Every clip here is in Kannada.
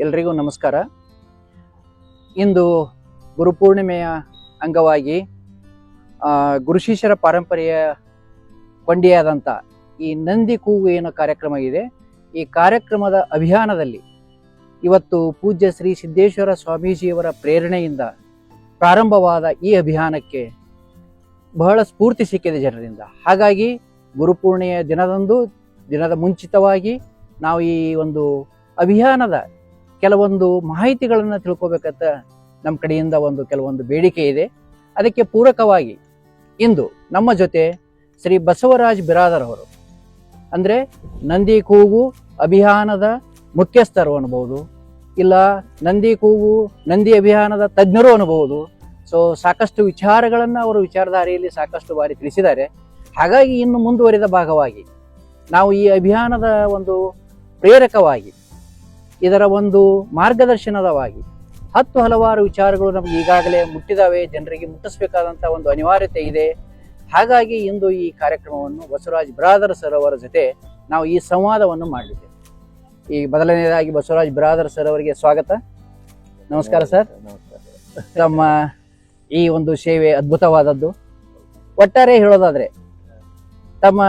ಎಲ್ರಿಗೂ ನಮಸ್ಕಾರ. ಇಂದು ಗುರುಪೂರ್ಣಿಮೆಯ ಅಂಗವಾಗಿ ಗುರುಶಿಷ್ಯರ ಪಾರಂಪರ್ಯ ಕೊಂಡಿಯಾದಂಥ ಈ ನಂದಿ ಕೂಗು ಏನೋ ಕಾರ್ಯಕ್ರಮ ಇದೆ. ಈ ಕಾರ್ಯಕ್ರಮದ ಅಭಿಯಾನದಲ್ಲಿ ಇವತ್ತು ಪೂಜ್ಯ ಶ್ರೀ ಸಿದ್ದೇಶ್ವರ ಸ್ವಾಮೀಜಿಯವರ ಪ್ರೇರಣೆಯಿಂದ ಪ್ರಾರಂಭವಾದ ಈ ಅಭಿಯಾನಕ್ಕೆ ಬಹಳ ಸ್ಫೂರ್ತಿ ಸಿಕ್ಕಿದೆ ಜನರಿಂದ. ಹಾಗಾಗಿ ಗುರುಪೂರ್ಣಿಮೆಯ ದಿನದ ಮುಂಚಿತವಾಗಿ ನಾವು ಈ ಒಂದು ಅಭಿಯಾನದ ಕೆಲವೊಂದು ಮಾಹಿತಿಗಳನ್ನು ತಿಳ್ಕೊಬೇಕಂತ ನಮ್ಮ ಕಡೆಯಿಂದ ಕೆಲವೊಂದು ಬೇಡಿಕೆ ಇದೆ. ಅದಕ್ಕೆ ಪೂರಕವಾಗಿ ಇಂದು ನಮ್ಮ ಜೊತೆ ಶ್ರೀ ಬಸವರಾಜ್ ಬಿರಾದರ್ ಅವರು, ಅಂದರೆ ನಂದಿ ಕೂಗು ಅಭಿಯಾನದ ಮುಖ್ಯಸ್ಥರು ಅನ್ಬೋದು, ಇಲ್ಲ ನಂದಿ ಕೂಗು ನಂದಿ ಅಭಿಯಾನದ ತಜ್ಞರು ಅನ್ಬೋದು. ಸೊ ಸಾಕಷ್ಟು ವಿಚಾರಗಳನ್ನು ಅವರು ವಿಚಾರಧಾರೆಯಲ್ಲಿ ಸಾಕಷ್ಟು ಬಾರಿ ತಿಳಿಸಿದ್ದಾರೆ. ಹಾಗಾಗಿ ಇನ್ನು ಮುಂದುವರಿದ ಭಾಗವಾಗಿ ನಾವು ಈ ಅಭಿಯಾನದ ಒಂದು ಪ್ರೇರಕವಾಗಿ, ಇದರ ಒಂದು ಮಾರ್ಗದರ್ಶನದವಾಗಿ ಹಲವಾರು ವಿಚಾರಗಳು ನಮ್ಗೆ ಈಗಾಗಲೇ ಮುಟ್ಟಿದಾವೆ, ಜನರಿಗೆ ಮುಟ್ಟಿಸ್ಬೇಕಾದಂಥ ಒಂದು ಅನಿವಾರ್ಯತೆ ಇದೆ. ಹಾಗಾಗಿ ಇಂದು ಈ ಕಾರ್ಯಕ್ರಮವನ್ನು ಬಸವರಾಜ್ ಬಿರಾದರ್ ಸರ್ ಅವರ ಜೊತೆ ನಾವು ಈ ಸಂವಾದವನ್ನು ಮಾಡಿದ್ದೇವೆ. ಈ ಮೊದಲನೇದಾಗಿ ಬಸವರಾಜ್ ಬಿರಾದರ್ ಸರ್ ಅವರಿಗೆ ಸ್ವಾಗತ. ನಮಸ್ಕಾರ ಸರ್. ತಮ್ಮ ಈ ಒಂದು ಸೇವೆ ಅದ್ಭುತವಾದದ್ದು. ಒಟ್ಟಾರೆ ಹೇಳೋದಾದ್ರೆ ತಮ್ಮ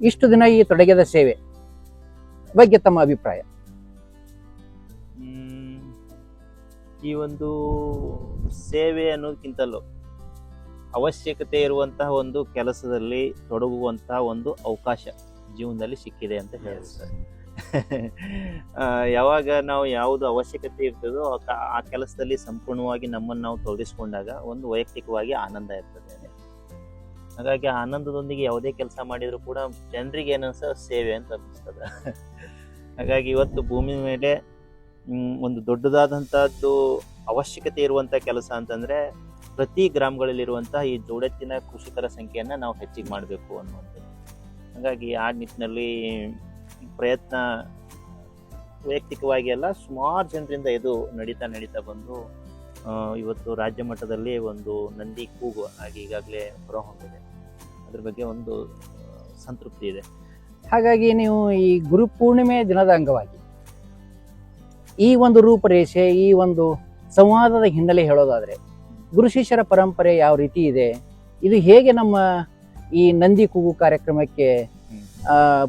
ಇಷ್ಟು ದಿನ ಈ ತೊಡಗಿದ ಸೇವೆ ಬಗ್ಗೆ ತಮ್ಮ ಅಭಿಪ್ರಾಯ? ಈ ಒಂದು ಸೇವೆ ಅನ್ನೋದಕ್ಕಿಂತಲೂ ಅವಶ್ಯಕತೆ ಇರುವಂತಹ ಒಂದು ಕೆಲಸದಲ್ಲಿ ತೊಡಗುವಂತಹ ಒಂದು ಅವಕಾಶ ಜೀವನದಲ್ಲಿ ಸಿಕ್ಕಿದೆ ಅಂತ ಹೇಳ್ತಾರೆ. ಯಾವಾಗ ನಾವು ಯಾವುದು ಅವಶ್ಯಕತೆ ಇರ್ತದೋ ಆ ಕೆಲಸದಲ್ಲಿ ಸಂಪೂರ್ಣವಾಗಿ ನಮ್ಮನ್ನು ನಾವು ತೊಡಗಿಸ್ಕೊಂಡಾಗ ಒಂದು ವೈಯಕ್ತಿಕವಾಗಿ ಆನಂದ ಇರ್ತದೆ. ಹಾಗಾಗಿ ಆನಂದದೊಂದಿಗೆ ಯಾವುದೇ ಕೆಲಸ ಮಾಡಿದ್ರು ಕೂಡ ಜನರಿಗೆ ಏನನ್ಸ ಸೇವೆ ಅಂತ ಅನಿಸ್ತದೆ. ಹಾಗಾಗಿ ಇವತ್ತು ಭೂಮಿ ಮೇಲೆ ಒಂದು ದೊಡ್ಡದಾದಂಥದ್ದು ಅವಶ್ಯಕತೆ ಇರುವಂಥ ಕೆಲಸ ಅಂತಂದರೆ ಪ್ರತಿ ಗ್ರಾಮಗಳಲ್ಲಿರುವಂತಹ ಈ ಜೋಡೆತ್ತಿನ ಕೃಷಿಕರ ಸಂಖ್ಯೆಯನ್ನು ನಾವು ಹೆಚ್ಚಿಗೆ ಮಾಡಬೇಕು ಅನ್ನುವಂಥದ್ದು. ಹಾಗಾಗಿ ಆ ನಿಟ್ಟಿನಲ್ಲಿ ಪ್ರಯತ್ನ ವೈಯಕ್ತಿಕವಾಗಿ ಎಲ್ಲ ಸುಮಾರು ಜನರಿಂದ ಇದು ನಡೀತಾ ಬಂದು ಇವತ್ತು ರಾಜ್ಯ ಮಟ್ಟದಲ್ಲಿ ಒಂದು ನಂದಿ ಕೂಗು ಆಗಿ ಈಗಾಗಲೇ ಹೊರಹೊಮ್ಮಿದೆ. ಅದ್ರ ಬಗ್ಗೆ ಒಂದು ಸಂತೃಪ್ತಿ ಇದೆ. ಹಾಗಾಗಿ ನೀವು ಈ ಗುರುಪೂರ್ಣಿಮೆ ದಿನದ ಅಂಗವಾಗಿ ಈ ಒಂದು ರೂಪರೇಷೆ, ಈ ಒಂದು ಸಂವಾದದ ಹಿನ್ನೆಲೆ ಹೇಳೋದಾದ್ರೆ ಗುರು ಶಿಷ್ಯರ ಪರಂಪರೆ ಯಾವ ರೀತಿ ಇದೆ, ಇದು ಹೇಗೆ ನಮ್ಮ ಈ ನಂದಿ ಕೂಗು ಕಾರ್ಯಕ್ರಮಕ್ಕೆ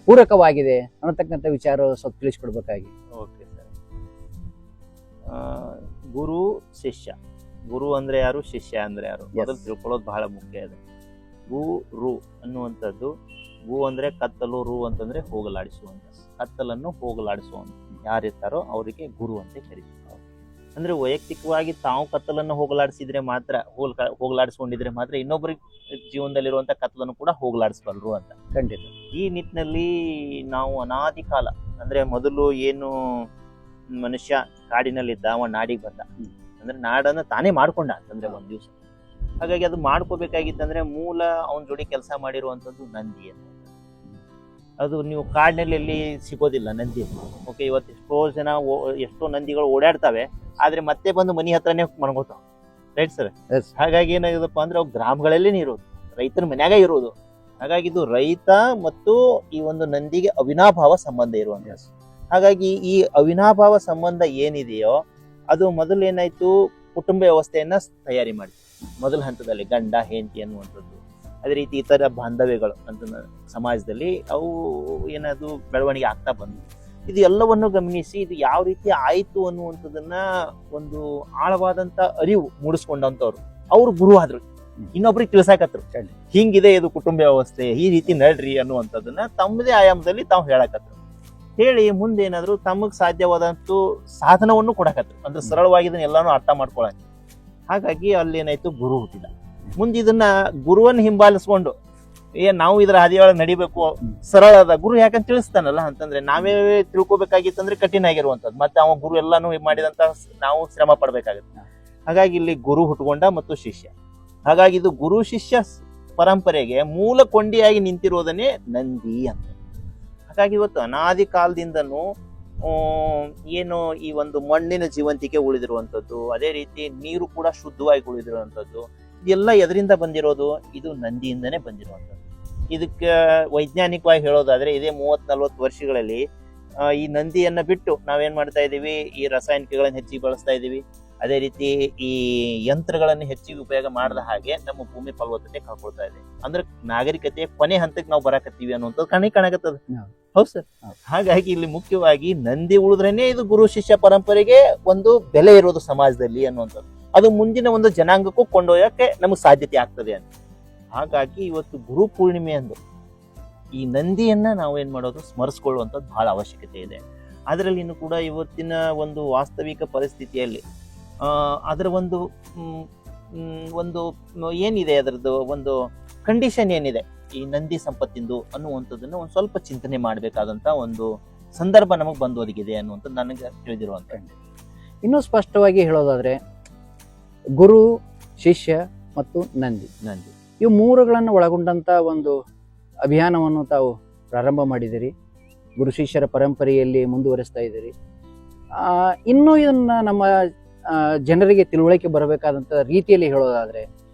ಪೂರಕವಾಗಿದೆ ಅನ್ನತಕ್ಕಂಥ ವಿಚಾರ ಸ್ವಲ್ಪ ತಿಳಿಸ್ಕೊಡ್ಬೇಕಾಗಿ. Okay sir. ಗುರು ಶಿಷ್ಯ, ಗುರು ಅಂದ್ರೆ ಯಾರು, ಶಿಷ್ಯ ಅಂದ್ರೆ ಯಾರು ಮೊದಲು ತಿಳ್ಕೊಳ್ಳೋದು ಬಹಳ ಮುಖ್ಯ ಇದೆ. ಗುರು ಅನ್ನುವಂಥದ್ದು, ಗು ಅಂದ್ರೆ ಕತ್ತಲು, ರು ಅಂತಂದ್ರೆ ಹೋಗಲಾಡಿಸುವಂತ, ಕತ್ತಲನ್ನು ಹೋಗಲಾಡಿಸುವಂತ ಯಾರಿರ್ತಾರೋ ಅವರಿಗೆ ಗುರು ಅಂತ ಕರೀತಾರೆ. ಅಂದ್ರೆ ವೈಯಕ್ತಿಕವಾಗಿ ತಾವು ಕತ್ತಲನ್ನು ಹೋಗಲಾಡಿಸಿದ್ರೆ ಮಾತ್ರ, ಹೋಗಲಾಡಿಸ್ಕೊಂಡಿದ್ರೆ ಮಾತ್ರ ಇನ್ನೊಬ್ಬರಿಗೆ ಜೀವನದಲ್ಲಿರುವಂತ ಕತ್ತಲನ್ನು ಕೂಡ ಹೋಗಲಾಡಿಸಬಲ್ಲರು ಅಂತ. ಖಂಡಿತ. ಈ ನಿಟ್ಟಿನಲ್ಲಿ ನಾವು ಅನಾದಿ ಕಾಲ, ಅಂದ್ರೆ ಮೊದಲು ಏನು ಮನುಷ್ಯ ಕಾಡಿನಲ್ಲಿದ್ದ, ಅವ ನಾಡಿಗೆ ಬಂದ, ಅಂದ್ರೆ ನಾಡನ್ನ ತಾನೇ ಮಾಡ್ಕೊಂಡ ಅಂತಂದ್ರೆ ಒಂದ್ ದಿವಸ. ಹಾಗಾಗಿ ಅದು ಮಾಡ್ಕೋಬೇಕಾಗಿತ್ತಂದ್ರೆ ಮೂಲ ಅವನ ಜೋಡಿ ಕೆಲಸ ಮಾಡಿರುವಂತದ್ದು ನಂದಿ ಅಂತ. ಅದು ನೀವು ಕಾಡಿನಲ್ಲಿ ಎಲ್ಲಿ ಸಿಗೋದಿಲ್ಲ ನಂದಿ. ಓಕೆ, ಇವತ್ತು ಎಷ್ಟೋ ನಂದಿಗಳು ಓಡಾಡ್ತವೆ, ಆದ್ರೆ ಮತ್ತೆ ಬಂದು ಮನಿ ಹತ್ರನೇ ಮನ್ಕೋತಾವ. Right sir? ಹಾಗಾಗಿ ಏನಾಗಿದಪ್ಪ ಅಂದ್ರೆ ಅವು ಗ್ರಾಮಗಳಲ್ಲೇ ಇರೋದು, ರೈತನ ಮನ್ಯಾಗ ಇರೋದು. ಹಾಗಾಗಿ ಇದು ರೈತ ಮತ್ತು ಈ ಒಂದು ನಂದಿಗೆ ಅವಿನಾಭಾವ ಸಂಬಂಧ ಇರುವಂತ. ಹಾಗಾಗಿ ಈ ಅವಿನಾಭಾವ ಸಂಬಂಧ ಏನಿದೆಯೋ ಅದು ಮೊದಲು ಏನಾಯ್ತು, ಕುಟುಂಬ ವ್ಯವಸ್ಥೆಯನ್ನ ತಯಾರಿ ಮಾಡಿ ಮೊದಲ ಹಂತದಲ್ಲಿ ಗಂಡ ಹೆಂಡತಿ ಅನ್ನುವಂಥದ್ದು, ಅದೇ ರೀತಿ ಇತರ ಬಾಂಧವ್ಯಗಳು ಅಂತ ಸಮಾಜದಲ್ಲಿ ಅವು ಏನದು ಬೆಳವಣಿಗೆ ಆಗ್ತಾ ಬಂದು, ಇದು ಎಲ್ಲವನ್ನು ಗಮನಿಸಿ ಇದು ಯಾವ ರೀತಿ ಆಯ್ತು ಅನ್ನುವಂಥದ್ದನ್ನ ಒಂದು ಆಳವಾದಂತ ಅರಿವು ಮೂಡಿಸ್ಕೊಂಡಂತವ್ರು ಅವ್ರು ಗುರು ಆದ್ರು, ಇನ್ನೊಬ್ರಿಗೆ ತಿಳ್ಸಾಕತ್ರು ಹಿಂಗಿದೆ ಇದು ಕುಟುಂಬ ವ್ಯವಸ್ಥೆ, ಈ ರೀತಿ ನಡ್ರಿ ಅನ್ನುವಂಥದ್ದನ್ನ ತಮ್ಮದೇ ಆಯಾಮದಲ್ಲಿ ತಾವು ಹೇಳಕತ್ರು. ಹೇಳಿ ಮುಂದೆ ಏನಾದ್ರು ತಮಗ್ ಸಾಧ್ಯವಾದಂತೂ ಸಾಧನವನ್ನು ಕೊಡಕತ್ರು, ಅಂದ್ರೆ ಸರಳವಾಗಿ ಇದನ್ನ ಎಲ್ಲಾನು ಅರ್ಥ ಮಾಡ್ಕೊಳಕ್ಕೆ. ಹಾಗಾಗಿ ಅಲ್ಲಿ ಏನಾಯ್ತು, ಗುರು ಹುಟ್ಟಿದ. ಮುಂದೆ ಇದನ್ನ ಗುರುವನ್ನ ಹಿಂಬಾಲಿಸ್ಕೊಂಡು ನಾವು ಇದರ ಹಾದಿಯೊಳಗೆ ನಡಿಬೇಕು, ಸರಳ ಅದ ಗುರು ಯಾಕಂತ ತಿಳಿಸ್ತಾನಲ್ಲ ಅಂತಂದ್ರೆ ನಾವೇ ತಿಳ್ಕೊಬೇಕಾಗಿತ್ತಂದ್ರೆ ಕಠಿಣ ಆಗಿರುವಂತದ್ದು, ಮತ್ತೆ ಅವ ಗುರು ಎಲ್ಲಾನು ಮಾಡಿದಂತ ನಾವು ಶ್ರಮ ಪಡ್ಬೇಕಾಗುತ್ತೆ. ಹಾಗಾಗಿ ಇಲ್ಲಿ ಗುರು ಹುಟ್ಕೊಂಡ ಮತ್ತು ಶಿಷ್ಯ. ಹಾಗಾಗಿ ಇದು ಗುರು ಶಿಷ್ಯ ಪರಂಪರೆಗೆ ಮೂಲ ಕೊಂಡಿಯಾಗಿ ನಿಂತಿರೋದನ್ನೇ ನಂದಿ ಅಂತ. ಹಾಗಾಗಿ ಇವತ್ತು ಅನಾದಿ ಕಾಲದಿಂದನೂ ಏನು ಈ ಒಂದು ಮಣ್ಣಿನ ಜೀವಂತಿಕೆ ಉಳಿದಿರುವಂಥದ್ದು, ಅದೇ ರೀತಿ ನೀರು ಕೂಡ ಶುದ್ಧವಾಗಿ ಉಳಿದಿರುವಂಥದ್ದು, ಇದೆಲ್ಲ ಎದರಿಂದ ಬಂದಿರೋದು, ಇದು ನಂದಿಯಿಂದನೇ ಬಂದಿರುವಂಥದ್ದು. ಇದಕ್ಕೆ ವೈಜ್ಞಾನಿಕವಾಗಿ ಹೇಳೋದಾದ್ರೆ ಇದೇ 30-40 ವರ್ಷಗಳಲ್ಲಿ ಈ ನಂದಿಯನ್ನ ಬಿಟ್ಟು ನಾವೇನ್ ಮಾಡ್ತಾ ಇದೀವಿ, ಈ ರಾಸಾಯನಿಕಗಳನ್ನ ಹೆಚ್ಚಿಗೆ ಬಳಸ್ತಾ ಇದೀವಿ. ಅದೇ ರೀತಿ ಈ ಯಂತ್ರಗಳನ್ನು ಹೆಚ್ಚಿಗೆ ಉಪಯೋಗ ಮಾಡದ ಹಾಗೆ ನಮ್ಮ ಭೂಮಿ ಫಲವತ್ತತೆ ಕಳ್ಕೊಳ್ತಾ ಇದೆ. ಅಂದ್ರೆ ನಾಗರಿಕತೆಯ ಕೊನೆ ಹಂತಕ್ಕೆ ನಾವು ಬರಾಕತ್ತೀವಿ ಅನ್ನುವಂಥದ್ದು ಕಾಣಕತ್ತದ. ಹೌದು ಸರ್. ಹಾಗಾಗಿ ಇಲ್ಲಿ ಮುಖ್ಯವಾಗಿ ನಂದಿ ಉಳಿದ್ರೇನೆ ಇದು ಗುರು ಶಿಷ್ಯ ಪರಂಪರೆಗೆ ಒಂದು ಬೆಲೆ ಇರೋದು ಸಮಾಜದಲ್ಲಿ ಅನ್ನುವಂಥದ್ದು. ಅದು ಮುಂದಿನ ಒಂದು ಜನಾಂಗಕ್ಕೂ ಕೊಂಡೊಯ್ಯಕ್ಕೆ ನಮಗೆ ಸಾಧ್ಯತೆ ಆಗ್ತದೆ ಅಂತ. ಹಾಗಾಗಿ ಇವತ್ತು ಗುರು ಪೂರ್ಣಿಮೆ ಅಂದು ಈ ನಂದಿಯನ್ನ ನಾವು ಏನ್ ಮಾಡೋದು, ಸ್ಮರಿಸ್ಕೊಳ್ಳುವಂಥದ್ದು ಬಹಳ ಅವಶ್ಯಕತೆ ಇದೆ. ಅದರಲ್ಲಿ ಕೂಡ ಇವತ್ತಿನ ಒಂದು ವಾಸ್ತವಿಕ ಪರಿಸ್ಥಿತಿಯಲ್ಲಿ ಅದರ ಒಂದು ಏನಿದೆ, ಅದರದ್ದು ಒಂದು ಕಂಡೀಷನ್ ಏನಿದೆ ಈ ನಂದಿ ಸಂಪತ್ತಿಂದು ಅನ್ನುವಂಥದ್ದನ್ನ ಒಂದು ಸ್ವಲ್ಪ ಚಿಂತನೆ ಮಾಡಬೇಕಾದಂತ ಒಂದು ಸಂದರ್ಭ ನಮಗೆ ಬಂದು ಒದಗಿದೆ ಅನ್ನುವಂಥದ್ದು ನನಗೆ ತಿಳಿದಿರುವಂತ. ಇನ್ನೂ ಸ್ಪಷ್ಟವಾಗಿ ಹೇಳೋದಾದ್ರೆ ಗುರು, ಶಿಷ್ಯ ಮತ್ತು ನಂದಿ ಇವು ಮೂರುಗಳನ್ನು ಒಳಗೊಂಡಂತ ಒಂದು ಅಭಿಯಾನವನ್ನು ತಾವು ಪ್ರಾರಂಭ ಮಾಡಿದಿರಿ. ಗುರು ಶಿಷ್ಯರ ಪರಂಪರೆಯಲ್ಲಿ ಮುಂದುವರಿಸ್ತಾ ಇದ್ದೀರಿ. ಇನ್ನೂ ಇದನ್ನ ನಮ್ಮ ಜನರಿಗೆ ತಿಳುವಳಿಕೆ ಬರಬೇಕಾದಂತ ರೀತಿಯಲ್ಲಿ ಹೇಳೋದಾದ್ರೆ,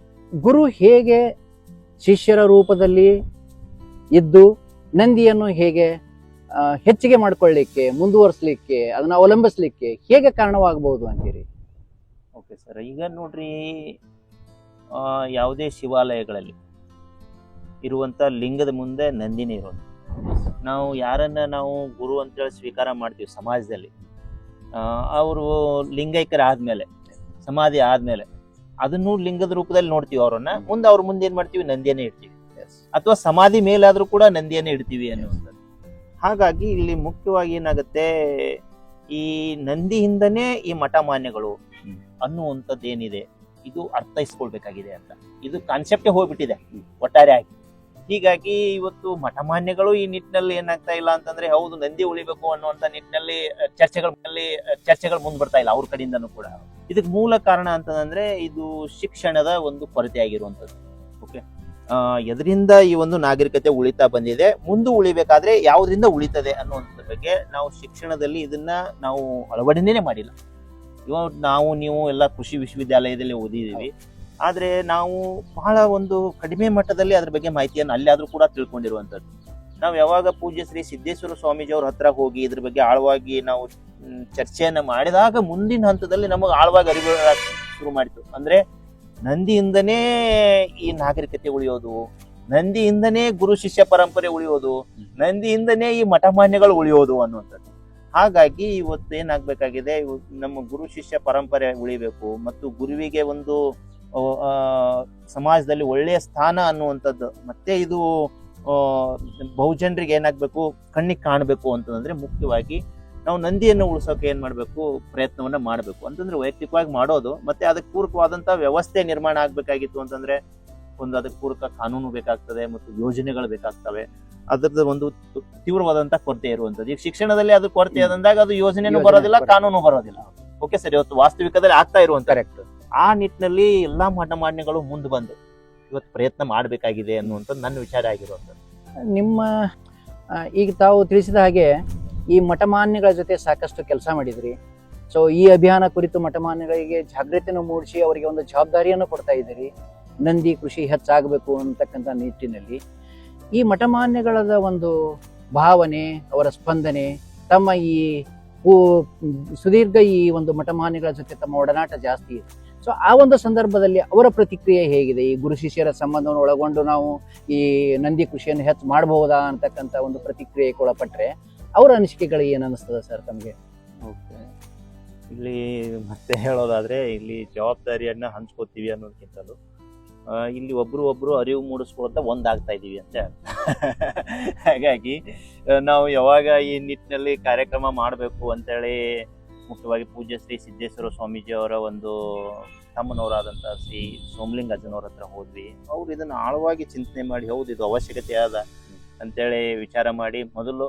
ಗುರು ಹೇಗೆ ಶಿಷ್ಯರ ರೂಪದಲ್ಲಿ ಇದ್ದು ನಂದಿಯನ್ನು ಹೇಗೆ ಹೆಚ್ಚಿಗೆ ಮಾಡ್ಕೊಳ್ಳಿಕ್ಕೆ, ಮುಂದುವರಿಸಲಿಕ್ಕೆ, ಅದನ್ನ ಅವಲಂಬಿಸ್ಲಿಕ್ಕೆ ಹೇಗೆ ಕಾರಣವಾಗಬಹುದು ಅಂತೀರಿ? ಓಕೆ ಸರ್, ಈಗ ನೋಡ್ರಿ, ಯಾವುದೇ ಶಿವಾಲಯಗಳಲ್ಲಿ ಇರುವಂತ ಲಿಂಗದ ಮುಂದೆ ನಂದಿನೇ ಇರೋದು. ನಾವು ಯಾರನ್ನ ನಾವು ಗುರು ಅಂತೇಳಿ ಸ್ವೀಕಾರ ಮಾಡ್ತೀವಿ ಸಮಾಜದಲ್ಲಿ, ಅವರು ಲಿಂಗೈಕ್ಯರ ಆದ್ಮೇಲೆ, ಸಮಾಧಿ ಆದ್ಮೇಲೆ ಅದನ್ನು ಲಿಂಗದ ರೂಪದಲ್ಲಿ ನೋಡ್ತೀವಿ ಅವರನ್ನ. ಮುಂದೆ ಅವ್ರ ಮುಂದೆ ಏನ್ ಮಾಡ್ತೀವಿ, ನಂದಿಯನ್ನೇ ಇಡ್ತೀವಿ, ಅಥವಾ ಸಮಾಧಿ ಮೇಲಾದ್ರೂ ಕೂಡ ನಂದಿಯನ್ನೇ ಇಡ್ತೀವಿ ಅನ್ನುವಂಥದ್ದು. ಹಾಗಾಗಿ ಇಲ್ಲಿ ಮುಖ್ಯವಾಗಿ ಏನಾಗುತ್ತೆ, ಈ ನಂದಿಯಿಂದನೇ ಈ ಮಠ ಮಾನ್ಯಗಳು ಅನ್ನುವಂಥದ್ದು ಏನಿದೆ ಇದು ಅರ್ಥೈಸ್ಕೊಳ್ಬೇಕಾಗಿದೆ ಅಂತ. ಇದು ಕಾನ್ಸೆಪ್ಟೇ ಹೋಗ್ಬಿಟ್ಟಿದೆ ಒಟ್ಟಾರೆ ಆಗಿ. ಹೀಗಾಗಿ ಇವತ್ತು ಮಠಮಾನ್ಯಗಳು ಈ ನಿಟ್ಟಿನಲ್ಲಿ ಏನಾಗ್ತಾ ಇಲ್ಲ ಅಂತಂದ್ರೆ, ಹೌದು ನಂದಿ ಉಳಿಬೇಕು ಅನ್ನುವಂತ ನಿಟ್ಟಿನಲ್ಲಿ ಚರ್ಚೆಗಳು ಮುಂದ್ ಬರ್ತಾ ಇಲ್ಲ ಅವ್ರ ಕಡೆಯಿಂದನೂ ಕೂಡ. ಇದಕ್ಕೆ ಮೂಲ ಕಾರಣ ಅಂತಂದ್ರೆ ಇದು ಶಿಕ್ಷಣದ ಒಂದು ಕೊರತೆ ಆಗಿರುವಂತದ್ದು. ಓಕೆ, ಎದರಿಂದ ಈ ಒಂದು ನಾಗರಿಕತೆ ಉಳಿತಾ ಬಂದಿದೆ, ಮುಂದೆ ಉಳಿಬೇಕಾದ್ರೆ ಯಾವ್ದ್ರಿಂದ ಉಳಿತದೆ ಅನ್ನುವಂಥದ್ರ ಬಗ್ಗೆ ನಾವು ಶಿಕ್ಷಣದಲ್ಲಿ ಇದನ್ನ ನಾವು ಅಳವಡಿನೇ ಮಾಡಿಲ್ಲ. ಇವಾಗ ನೀವು ಎಲ್ಲ ಕೃಷಿ ವಿಶ್ವವಿದ್ಯಾಲಯದಲ್ಲಿ ಓದಿದೀವಿ, ಆದ್ರೆ ನಾವು ಬಹಳ ಒಂದು ಕಡಿಮೆ ಮಟ್ಟದಲ್ಲಿ ಅದ್ರ ಬಗ್ಗೆ ಮಾಹಿತಿಯನ್ನು ಅಲ್ಲಿ ಆದ್ರೂ ಕೂಡ ತಿಳ್ಕೊಂಡಿರುವಂತದ್ದು. ನಾವು ಯಾವಾಗ ಪೂಜ್ಯ ಶ್ರೀ ಸಿದ್ದೇಶ್ವರ ಸ್ವಾಮೀಜಿ ಅವ್ರ ಹತ್ರ ಹೋಗಿ ಇದ್ರ ಬಗ್ಗೆ ಆಳವಾಗಿ ನಾವು ಚರ್ಚೆಯನ್ನ ಮಾಡಿದಾಗ ಮುಂದಿನ ಹಂತದಲ್ಲಿ ನಮಗೆ ಆಳವಾಗಿ ಅರಿವು ಶುರು ಮಾಡಿತು. ಅಂದ್ರೆ ನಂದಿಯಿಂದನೇ ಈ ನಾಗರಿಕತೆ ಉಳಿಯೋದು, ನಂದಿಯಿಂದನೇ ಗುರು ಶಿಷ್ಯ ಪರಂಪರೆ ಉಳಿಯೋದು, ನಂದಿಯಿಂದನೇ ಈ ಮಠಮಾನ್ಯಗಳು ಉಳಿಯೋದು ಅನ್ನುವಂಥದ್ದು. ಹಾಗಾಗಿ ಇವತ್ತು ಏನಾಗ್ಬೇಕಾಗಿದೆ, ನಮ್ಮ ಗುರು ಶಿಷ್ಯ ಪರಂಪರೆ ಉಳಿಬೇಕು ಮತ್ತು ಗುರುವಿಗೆ ಒಂದು ಸಮಾಜದಲ್ಲಿ ಒಳ್ಳೆಯ ಸ್ಥಾನ ಅನ್ನುವಂಥದ್ದು, ಮತ್ತೆ ಇದು ಬಹುಜನರಿಗೆ ಏನಾಗ್ಬೇಕು, ಕಣ್ಣಿಗೆ ಕಾಣಬೇಕು ಅಂತಂದ್ರೆ ಮುಖ್ಯವಾಗಿ ನಾವು ನಂದಿಯನ್ನು ಉಳಿಸೋಕೆ ಏನ್ ಮಾಡ್ಬೇಕು, ಪ್ರಯತ್ನವನ್ನ ಮಾಡ್ಬೇಕು. ಅಂತಂದ್ರೆ ವೈಯಕ್ತಿಕವಾಗಿ ಮಾಡೋದು, ಮತ್ತೆ ಅದಕ್ಕೆ ಪೂರಕವಾದಂತ ವ್ಯವಸ್ಥೆ ನಿರ್ಮಾಣ ಆಗ್ಬೇಕಾಗಿತ್ತು ಅಂತಂದ್ರೆ ಅದಕ್ಕೆ ಪೂರಕ ಕಾನೂನು ಬೇಕಾಗ್ತದೆ ಮತ್ತು ಯೋಜನೆಗಳು ಬೇಕಾಗ್ತವೆ. ಅದ್ರದ್ದು ಒಂದು ತೀವ್ರವಾದಂತ ಕೊರತೆ ಇರುವಂತದ್ದು. ಈಗ ಶಿಕ್ಷಣದಲ್ಲಿ ಅದು ಕೊರತೆ ಆದಂದಾಗ ಅದು ಯೋಜನೆನೂ ಬರೋದಿಲ್ಲ, ಕಾನೂನು ಬರೋದಿಲ್ಲ. ಓಕೆ ಸರ್, ಇವತ್ತು ವಾಸ್ತವಿಕದಲ್ಲಿ ಆಗ್ತಾ ಇರುವಂತ ಕರೆಕ್ಟ್. ಆ ನಿಟ್ಟಿನಲ್ಲಿ ಎಲ್ಲಾ ಮಠಮಾನ್ಯಗಳು ಮುಂದೆ ಬಂದು ಇವತ್ತು ಪ್ರಯತ್ನ ಮಾಡಬೇಕಾಗಿದೆ ಅನ್ನುವಂಥದ್ದು ನನ್ನ ವಿಚಾರ ಆಗಿರುವಂಥದ್ದು. ನಿಮ್ಮ ಈಗ ತಾವು ತಿಳಿಸಿದ ಹಾಗೆ ಈ ಮಠಮಾನ್ಯಗಳ ಜೊತೆ ಸಾಕಷ್ಟು ಕೆಲಸ ಮಾಡಿದ್ರಿ. ಸೊ ಈ ಅಭಿಯಾನ ಕುರಿತು ಮಠಮಾನ್ಯಗಳಿಗೆ ಜಾಗೃತಿಯನ್ನು ಮೂಡಿಸಿ ಅವರಿಗೆ ಒಂದು ಜವಾಬ್ದಾರಿಯನ್ನು ಕೊಡ್ತಾ ಇದ್ದೀರಿ. ನಂದಿ ಕೃಷಿ ಹೆಚ್ಚಾಗಬೇಕು ಅಂತಕ್ಕಂಥ ನಿಟ್ಟಿನಲ್ಲಿ ಈ ಮಠಮಾನ್ಯಗಳ ಒಂದು ಭಾವನೆ, ಅವರ ಸ್ಪಂದನೆ, ತಮ್ಮ ಈ ಸುದೀರ್ಘ ಈ ಒಂದು ಮಠಮಾನ್ಯಗಳ ಜೊತೆ ತಮ್ಮ ಒಡನಾಟ ಜಾಸ್ತಿ ಇದೆ. ಸೊ ಆ ಒಂದು ಸಂದರ್ಭದಲ್ಲಿ ಅವರ ಪ್ರತಿಕ್ರಿಯೆ ಹೇಗಿದೆ? ಈ ಗುರು ಶಿಷ್ಯರ ಸಂಬಂಧವನ್ನು ಒಳಗೊಂಡು ನಾವು ಈ ನಂದಿ ಕೃಷಿಯನ್ನು ಹೆಚ್ಚು ಮಾಡಬಹುದಾ ಅಂತಕ್ಕಂಥ ಒಂದು ಪ್ರತಿಕ್ರಿಯೆಗೆ ಒಳಪಟ್ರೆ ಅವರ ಅನಿಸಿಕೆಗಳು ಏನು ಅನಿಸ್ತದೆ ಸರ್ ತಮಗೆ? ಓಕೆ, ಇಲ್ಲಿ ಮತ್ತೆ ಹೇಳೋದಾದ್ರೆ ಇಲ್ಲಿ ಜವಾಬ್ದಾರಿಯನ್ನ ಹಂಚ್ಕೋತೀವಿ ಅನ್ನೋದಕ್ಕಿಂತಲೂ ಇಲ್ಲಿ ಒಬ್ರು ಅರಿವು ಮೂಡಿಸ್ಕೊಳ್ತಾ ಒಂದಾಗ್ತಾ ಇದೀವಿ ಅಂತ. ಹಾಗಾಗಿ ನಾವು ಯಾವಾಗ ಈ ನಿಟ್ಟಿನಲ್ಲಿ ಕಾರ್ಯಕ್ರಮ ಮಾಡಬೇಕು ಅಂತೇಳಿ ಮುಖ್ಯವಾಗಿ ಪೂಜ್ಯ ಶ್ರೀ ಸಿದ್ದೇಶ್ವರ ಸ್ವಾಮೀಜಿ ಅವರ ಒಂದು ತಮ್ಮನವರಾದಂಥ ಶ್ರೀ ಸೋಮಲಿಂಗ ಅಜ್ಜನವ್ರ ಹತ್ರ ಹೋದ್ವಿ. ಅವ್ರು ಇದನ್ನ ಆಳವಾಗಿ ಚಿಂತನೆ ಮಾಡಿ, ಹೌದು ಇದು ಅವಶ್ಯಕತೆ ಅದ ಅಂತೇಳಿ ವಿಚಾರ ಮಾಡಿ, ಮೊದಲು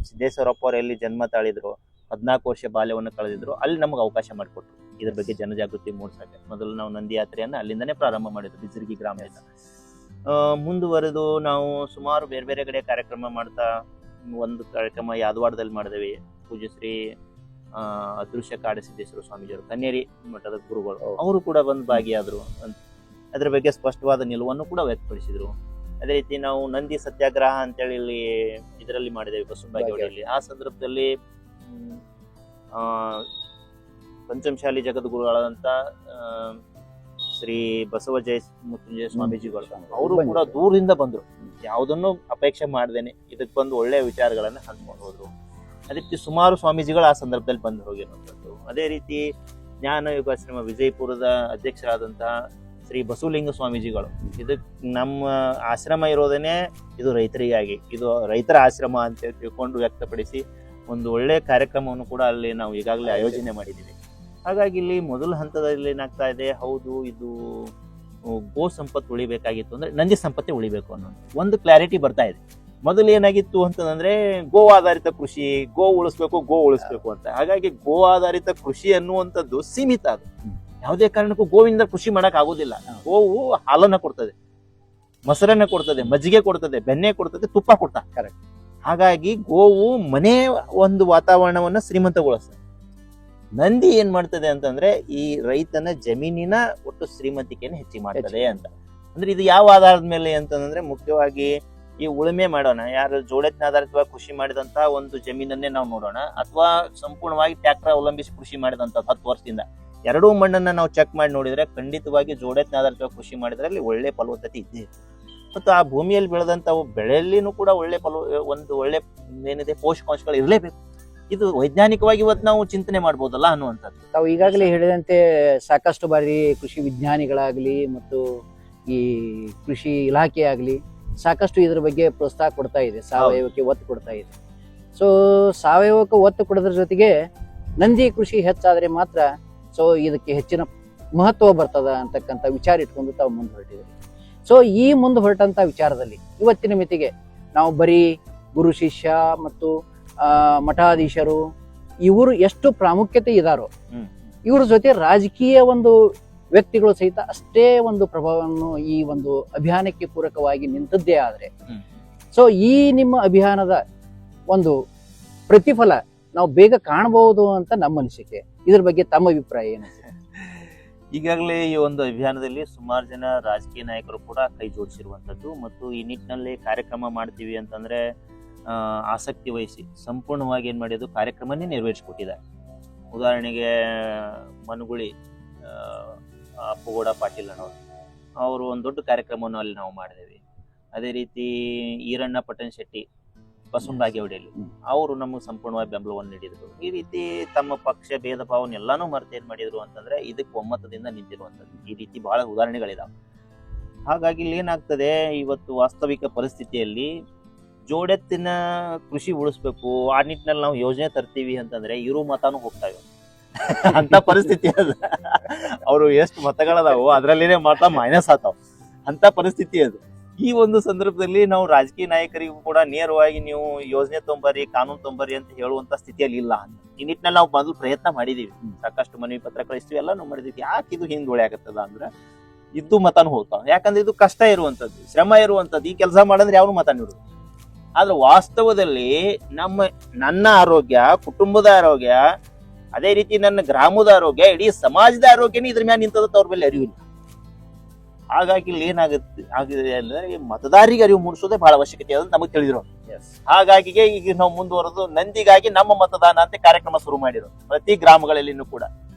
ಸಿದ್ದೇಶ್ವರಪ್ಪ ಅವರು ಎಲ್ಲಿ ಜನ್ಮ ತಾಳಿದ್ರು, 14 ವರ್ಷ ಬಾಲ್ಯವನ್ನು ಕಳೆದಿದ್ರು, ಅಲ್ಲಿ ನಮಗೆ ಅವಕಾಶ ಮಾಡಿಕೊಟ್ರು ಇದ್ರ ಬಗ್ಗೆ ಜನಜಾಗೃತಿ ಮೂಡಿಸಕ್ಕೆ. ಮೊದಲು ನಾವು ನಂದಿ ಯಾತ್ರೆಯನ್ನ ಅಲ್ಲಿಂದನೇ ಪ್ರಾರಂಭ ಮಾಡಿದ್ರು, ಬಿಜರ್ಗಿ ಗ್ರಾಮದಿಂದ. ಮುಂದುವರೆದು ನಾವು ಸುಮಾರು ಬೇರೆ ಬೇರೆ ಕಡೆ ಕಾರ್ಯಕ್ರಮ ಮಾಡ್ತಾ ಒಂದು ಕಾರ್ಯಕ್ರಮ ಯಾದವಾಡದಲ್ಲಿ ಮಾಡಿದ್ವಿ. ಪೂಜ್ಯ ಶ್ರೀ ಅದೃಶ್ಯ ಕಾಡ ಸಿದ್ದೇಶ್ವರ ಸ್ವಾಮೀಜಿಯವರು, ಕನ್ನೇರಿ ಮಠದ ಗುರುಗಳು, ಅವರು ಕೂಡ ಬಂದು ಭಾಗಿಯಾದ್ರು. ಅದ್ರ ಬಗ್ಗೆ ಸ್ಪಷ್ಟವಾದ ನಿಲುವನ್ನು ಕೂಡ ವ್ಯಕ್ತಪಡಿಸಿದ್ರು. ಅದೇ ರೀತಿ ನಾವು ನಂದಿ ಸತ್ಯಾಗ್ರಹ ಅಂತೇಳಿ ಇಲ್ಲಿ ಇದರಲ್ಲಿ ಮಾಡಿದ್ದೇವೆ ಬಸವನಬಾಗೇವಾಡಿಯಲ್ಲಿ. ಆ ಸಂದರ್ಭದಲ್ಲಿ ಪಂಚಮಶಾಲಿ ಜಗದ್ಗುರುಗಳಾದಂತ ಶ್ರೀ ಬಸವ ಮುತ್ತುಂಜಯ ಸ್ವಾಮೀಜಿಗಳು ಅವರು ಕೂಡ ದೂರದಿಂದ ಬಂದ್ರು, ಯಾವುದನ್ನು ಅಪೇಕ್ಷೆ ಮಾಡ್ದೇನೆ ಇದಕ್ಕೆ ಬಂದು ಒಳ್ಳೆಯ ವಿಚಾರಗಳನ್ನ ಹಂಚ್ಕೊಂಡು ಹೋದ್ರು. ಅದೇ ರೀತಿ ಸುಮಾರು ಸ್ವಾಮೀಜಿಗಳು ಆ ಸಂದರ್ಭದಲ್ಲಿ ಬಂದು ಹೋಗಿರುವಂಥದ್ದು. ಅದೇ ರೀತಿ ಜ್ಞಾನ ಯೋಗಾಶ್ರಮ ವಿಜಯಪುರದ ಅಧ್ಯಕ್ಷರಾದಂತಹ ಶ್ರೀ ಬಸವಲಿಂಗ ಸ್ವಾಮೀಜಿಗಳು, ಇದಕ್ ನಮ್ಮ ಆಶ್ರಮ ಇರೋದನ್ನೇ ಇದು ರೈತರಿಗಾಗಿ, ಇದು ರೈತರ ಆಶ್ರಮ ಅಂತ ತಿಳ್ಕೊಂಡು ವ್ಯಕ್ತಪಡಿಸಿ ಒಂದು ಒಳ್ಳೆಯ ಕಾರ್ಯಕ್ರಮವನ್ನು ಕೂಡ ಅಲ್ಲಿ ನಾವು ಈಗಾಗಲೇ ಆಯೋಜನೆ ಮಾಡಿದ್ದೀವಿ. ಹಾಗಾಗಿ ಇಲ್ಲಿ ಮೊದಲ ಹಂತದಲ್ಲಿ ಏನಾಗ್ತಾ ಇದೆ, ಹೌದು ಇದು ಗೋ ಸಂಪತ್ತು ಉಳಿಬೇಕಾಗಿತ್ತು ಅಂದ್ರೆ ನಂದಿ ಸಂಪತ್ತೇ ಉಳಿಬೇಕು ಅನ್ನೋದು ಒಂದು ಕ್ಲಾರಿಟಿ ಬರ್ತಾ ಇದೆ. ಮೊದಲು ಏನಾಗಿತ್ತು ಅಂತಂದ್ರೆ ಗೋ ಆಧಾರಿತ ಕೃಷಿ, ಗೋ ಉಳಿಸ್ಬೇಕು ಅಂತ. ಹಾಗಾಗಿ ಗೋ ಆಧಾರಿತ ಕೃಷಿ ಅನ್ನುವಂಥದ್ದು ಸೀಮಿತ. ಅದು ಯಾವುದೇ ಕಾರಣಕ್ಕೂ ಗೋವಿಂದ ಕೃಷಿ ಮಾಡಕ್ ಆಗೋದಿಲ್ಲ. ಗೋವು ಹಾಲನ್ನ ಕೊಡ್ತದೆ, ಮೊಸರನ್ನ ಕೊಡ್ತದೆ, ಮಜ್ಜಿಗೆ ಕೊಡ್ತದೆ, ಬೆಣ್ಣೆ ಕೊಡ್ತದೆ, ತುಪ್ಪ ಕೊಡ್ತಾ. ಕರೆಕ್ಟ್. ಹಾಗಾಗಿ ಗೋವು ಮನೆ ಒಂದು ವಾತಾವರಣವನ್ನ ಶ್ರೀಮಂತಗೊಳಿಸ್ತದೆ. ನಂದಿ ಏನ್ ಮಾಡ್ತದೆ ಅಂತಂದ್ರೆ ಈ ರೈತನ ಜಮೀನಿನ ಒಟ್ಟು ಶ್ರೀಮಂತಿಕೆಯನ್ನು ಹೆಚ್ಚಿಗೆ ಮಾಡ್ತದೆ ಅಂತ. ಅಂದ್ರೆ ಇದು ಯಾವ ಆಧಾರದ ಮೇಲೆ ಅಂತಂದ್ರೆ ಮುಖ್ಯವಾಗಿ ಈ ಉಳುಮೆ ಮಾಡೋಣ, ಯಾರು ಜೋಳತ್ನ ಆಧಾರಿತವಾಗಿ ಕೃಷಿ ಮಾಡಿದಂತ ಒಂದು ಜಮೀನನ್ನೇ ನಾವು ನೋಡೋಣ, ಅಥವಾ ಸಂಪೂರ್ಣವಾಗಿ ಟ್ರ್ಯಾಕ್ಟರ್ ಅವಲಂಬಿಸಿ ಕೃಷಿ ಮಾಡಿದಂತ 10 ವರ್ಷದಿಂದ ಎರಡೂ ಮಣ್ಣನ್ನ ನಾವು ಚೆಕ್ ಮಾಡಿ ನೋಡಿದ್ರೆ ಖಂಡಿತವಾಗಿ ಜೋಳತ್ನ ಆಧಾರಿತವಾಗಿ ಕೃಷಿ ಮಾಡಿದ್ರೆ ಅಲ್ಲಿ ಒಳ್ಳೆ ಫಲವತ್ತತೆ ಇದೆ. ಮತ್ತು ಆ ಭೂಮಿಯಲ್ಲಿ ಬೆಳೆದಂತ ಬೆಳೆಯಲ್ಲಿನೂ ಕೂಡ ಒಂದು ಒಳ್ಳೆ ಏನಿದೆ ಪೋಷಕಾಂಶಗಳು ಇರಲೇಬೇಕು. ಇದು ವೈಜ್ಞಾನಿಕವಾಗಿ ಇವತ್ತು ನಾವು ಚಿಂತನೆ ಮಾಡ್ಬೋದಲ್ಲ ಅನ್ನುವಂಥದ್ದು. ತಾವು ಈಗಾಗಲೇ ಹೇಳಿದಂತೆ ಸಾಕಷ್ಟು ಬಾರಿ ಕೃಷಿ ವಿಜ್ಞಾನಿಗಳಾಗ್ಲಿ ಮತ್ತು ಈ ಕೃಷಿ ಇಲಾಖೆ ಆಗಲಿ ಸಾಕಷ್ಟು ಇದ್ರ ಬಗ್ಗೆ ಪ್ರೋತ್ಸಾಹ ಕೊಡ್ತಾ ಇದೆ, ಸಾವಯವಕ್ಕೆ ಒತ್ತು ಕೊಡ್ತಾ ಇದೆ. ಸೊ ಸಾವಯವಕ್ಕೆ ಒತ್ತು ಕೊಡೋದ್ರ ಜೊತೆಗೆ ನಂದಿ ಕೃಷಿ ಹೆಚ್ಚಾದ್ರೆ ಮಾತ್ರ ಸೊ ಇದಕ್ಕೆ ಹೆಚ್ಚಿನ ಮಹತ್ವ ಬರ್ತದ ಅಂತಕ್ಕಂಥ ವಿಚಾರ ಇಟ್ಕೊಂಡು ತಾವು ಮುಂದೆ ಹೊರಟಿದ್ದೀರಿ. ಸೊ ಈ ಮುಂದೆ ಹೊರಟಂತ ವಿಚಾರದಲ್ಲಿ ಇವತ್ತಿನ ಮಿತಿಗೆ ನಾವು ಬರೀ ಗುರು ಶಿಷ್ಯ ಮತ್ತು ಮಠಾಧೀಶರು ಇವರು ಎಷ್ಟು ಪ್ರಾಮುಖ್ಯತೆ ಇದಾರೋ ಇವ್ರ ಜೊತೆ ರಾಜಕೀಯ ಒಂದು ವ್ಯಕ್ತಿಗಳು ಸಹಿತ ಅಷ್ಟೇ ಒಂದು ಪ್ರಭಾವವನ್ನು ಈ ಒಂದು ಅಭಿಯಾನಕ್ಕೆ ಪೂರಕವಾಗಿ ನಿಂತದ್ದೇ ಆದ್ರೆ ಸೊ ಈ ನಿಮ್ಮ ಅಭಿಯಾನದ ಒಂದು ಪ್ರತಿಫಲ ನಾವು ಬೇಗ ಕಾಣಬಹುದು ಅಂತ ನಮ್ಮ ಅನಿಸಿಕೆ. ಇದ್ರ ಬಗ್ಗೆ ತಮ್ಮ ಅಭಿಪ್ರಾಯ ಏನು? ಈಗಾಗಲೇ ಈ ಒಂದು ಅಭಿಯಾನದಲ್ಲಿ ಸುಮಾರು ಜನ ರಾಜಕೀಯ ನಾಯಕರು ಕೂಡ ಕೈ ಜೋಡಿಸಿರುವಂತದ್ದು ಮತ್ತು ಈ ನಿಟ್ಟಿನಲ್ಲಿ ಕಾರ್ಯಕ್ರಮ ಮಾಡ್ತೀವಿ ಅಂತಂದ್ರೆ ಆಸಕ್ತಿ ವಹಿಸಿ ಸಂಪೂರ್ಣವಾಗಿ ಏನ್ ಮಾಡಿದ್ದು ಕಾರ್ಯಕ್ರಮನೇ ನೆರವೇರಿಸಿಕೊಟ್ಟಿದ್ದಾರೆ. ಉದಾಹರಣೆಗೆ ಮನುಗುಳಿ ಅಪ್ಪುಗೌಡ ಪಾಟೀಲ್ ಅನ್ನೋರು, ಅವರು ಒಂದು ದೊಡ್ಡ ಕಾರ್ಯಕ್ರಮವನ್ನು ಅಲ್ಲಿ ನಾವು ಮಾಡಿದೇವೆ. ಅದೇ ರೀತಿ ಈರಣ್ಣ ಪಟ್ಟಣ್ ಶೆಟ್ಟಿ ಬಸವನಬಾಗೇವಾಡಿಯಲ್ಲಿ ಅವರು ನಮಗೆ ಸಂಪೂರ್ಣವಾಗಿ ಬೆಂಬಲವನ್ನು ನೀಡಿದ್ರು. ಈ ರೀತಿ ತಮ್ಮ ಪಕ್ಷ ಭೇದ ಭಾವನೆ ಎಲ್ಲಾನು ಮರೆತು ಏನ್ ಮಾಡಿದ್ರು ಅಂತಂದ್ರೆ ಇದಕ್ಕೆ ಒಮ್ಮತದಿಂದ ನಿಂತಿರುವಂತದ್ದು. ಈ ರೀತಿ ಬಹಳ ಉದಾಹರಣೆಗಳಿದಾವೆ. ಹಾಗಾಗಿ ಇಲ್ಲಿ ಏನಾಗ್ತದೆ, ಇವತ್ತು ವಾಸ್ತವಿಕ ಪರಿಸ್ಥಿತಿಯಲ್ಲಿ ಜೋಡೆತ್ತಿನ ಕೃಷಿ ಉಳಿಸ್ಬೇಕು, ಆ ನಿಟ್ಟಿನಲ್ಲಿ ನಾವು ಯೋಜನೆ ತರ್ತೀವಿ ಅಂತಂದ್ರೆ ಇರು ಮತಾನು ಹೋಗ್ತಾವೆ ಅಂತ ಪರಿಸ್ಥಿತಿ ಅದ. ಅವರು ಎಷ್ಟು ಮತಗಳದಾವು ಅದ್ರಲ್ಲಿನೇ ಮತ ಮೈನಸ್ ಆತಾವ ಅಂತ ಪರಿಸ್ಥಿತಿ ಅದು. ಈ ಒಂದು ಸಂದರ್ಭದಲ್ಲಿ ನಾವು ರಾಜಕೀಯ ನಾಯಕರಿಗೂ ಕೂಡ ನೇರವಾಗಿ ನೀವು ಯೋಜನೆ ತೊಂಬರಿ, ಕಾನೂನು ತೊಂಬರಿ ಅಂತ ಹೇಳುವಂತ ಸ್ಥಿತಿಯಲ್ಲಿ ಇಲ್ಲ ಅಂತ. ಈ ನಿಟ್ಟಿನಲ್ಲಿ ನಾವು ಮೊದಲು ಪ್ರಯತ್ನ ಮಾಡಿದೀವಿ, ಸಾಕಷ್ಟು ಮನವಿ ಪತ್ರ ಕಳಿಸ್ತೀವಿ, ಎಲ್ಲ ನಾವು ಮಾಡಿದೀವಿ. ಯಾಕೆ ಇದು ಹಿಂದುಳಿ ಆಗತ್ತದ ಅಂದ್ರೆ ಇದ್ದು ಮತನು ಹೋಗ್ತಾವ. ಯಾಕಂದ್ರೆ ಇದು ಕಷ್ಟ ಇರುವಂತದ್ದು, ಶ್ರಮ ಇರುವಂತದ್ದು. ಈ ಕೆಲಸ ಮಾಡಂದ್ರೆ ಯಾವನು ಮತ ನೀಡುದು. ಆದ್ರೆ ವಾಸ್ತವದಲ್ಲಿ ನನ್ನ ಆರೋಗ್ಯ, ಕುಟುಂಬದ ಆರೋಗ್ಯ, ಅದೇ ರೀತಿ ನನ್ನ ಗ್ರಾಮದ ಆರೋಗ್ಯ, ಇಡೀ ಸಮಾಜದ ಆರೋಗ್ಯನೇ ಇದ್ರ ಮ್ಯಾಲ ನಿಂತದ ಅವ್ರ ಮೇಲೆ ಅರಿವಿಲ್ಲ. ಹಾಗಾಗಿ ಇಲ್ಲಿ ಆಗಿದೆ ಅಂದ್ರೆ ಮತದಾರರಿಗೆ ಅರಿವು ಮೂಡಿಸೋದೇ ಬಹಳ ಅವಶ್ಯಕತೆ ಅಂತ ನಮಗೆ ತಿಳಿದಿರೋ. ಹಾಗಾಗಿ ಈಗ ನಾವು ಮುಂದುವರೆದು ನಂದಿಗಾಗಿ ನಮ್ಮ ಮತದಾನ ಅಂತ ಕಾರ್ಯಕ್ರಮ ಶುರು ಮಾಡಿರೋ ಪ್ರತಿ ಗ್ರಾಮಗಳಲ್ಲಿನೂ ಕೂಡ.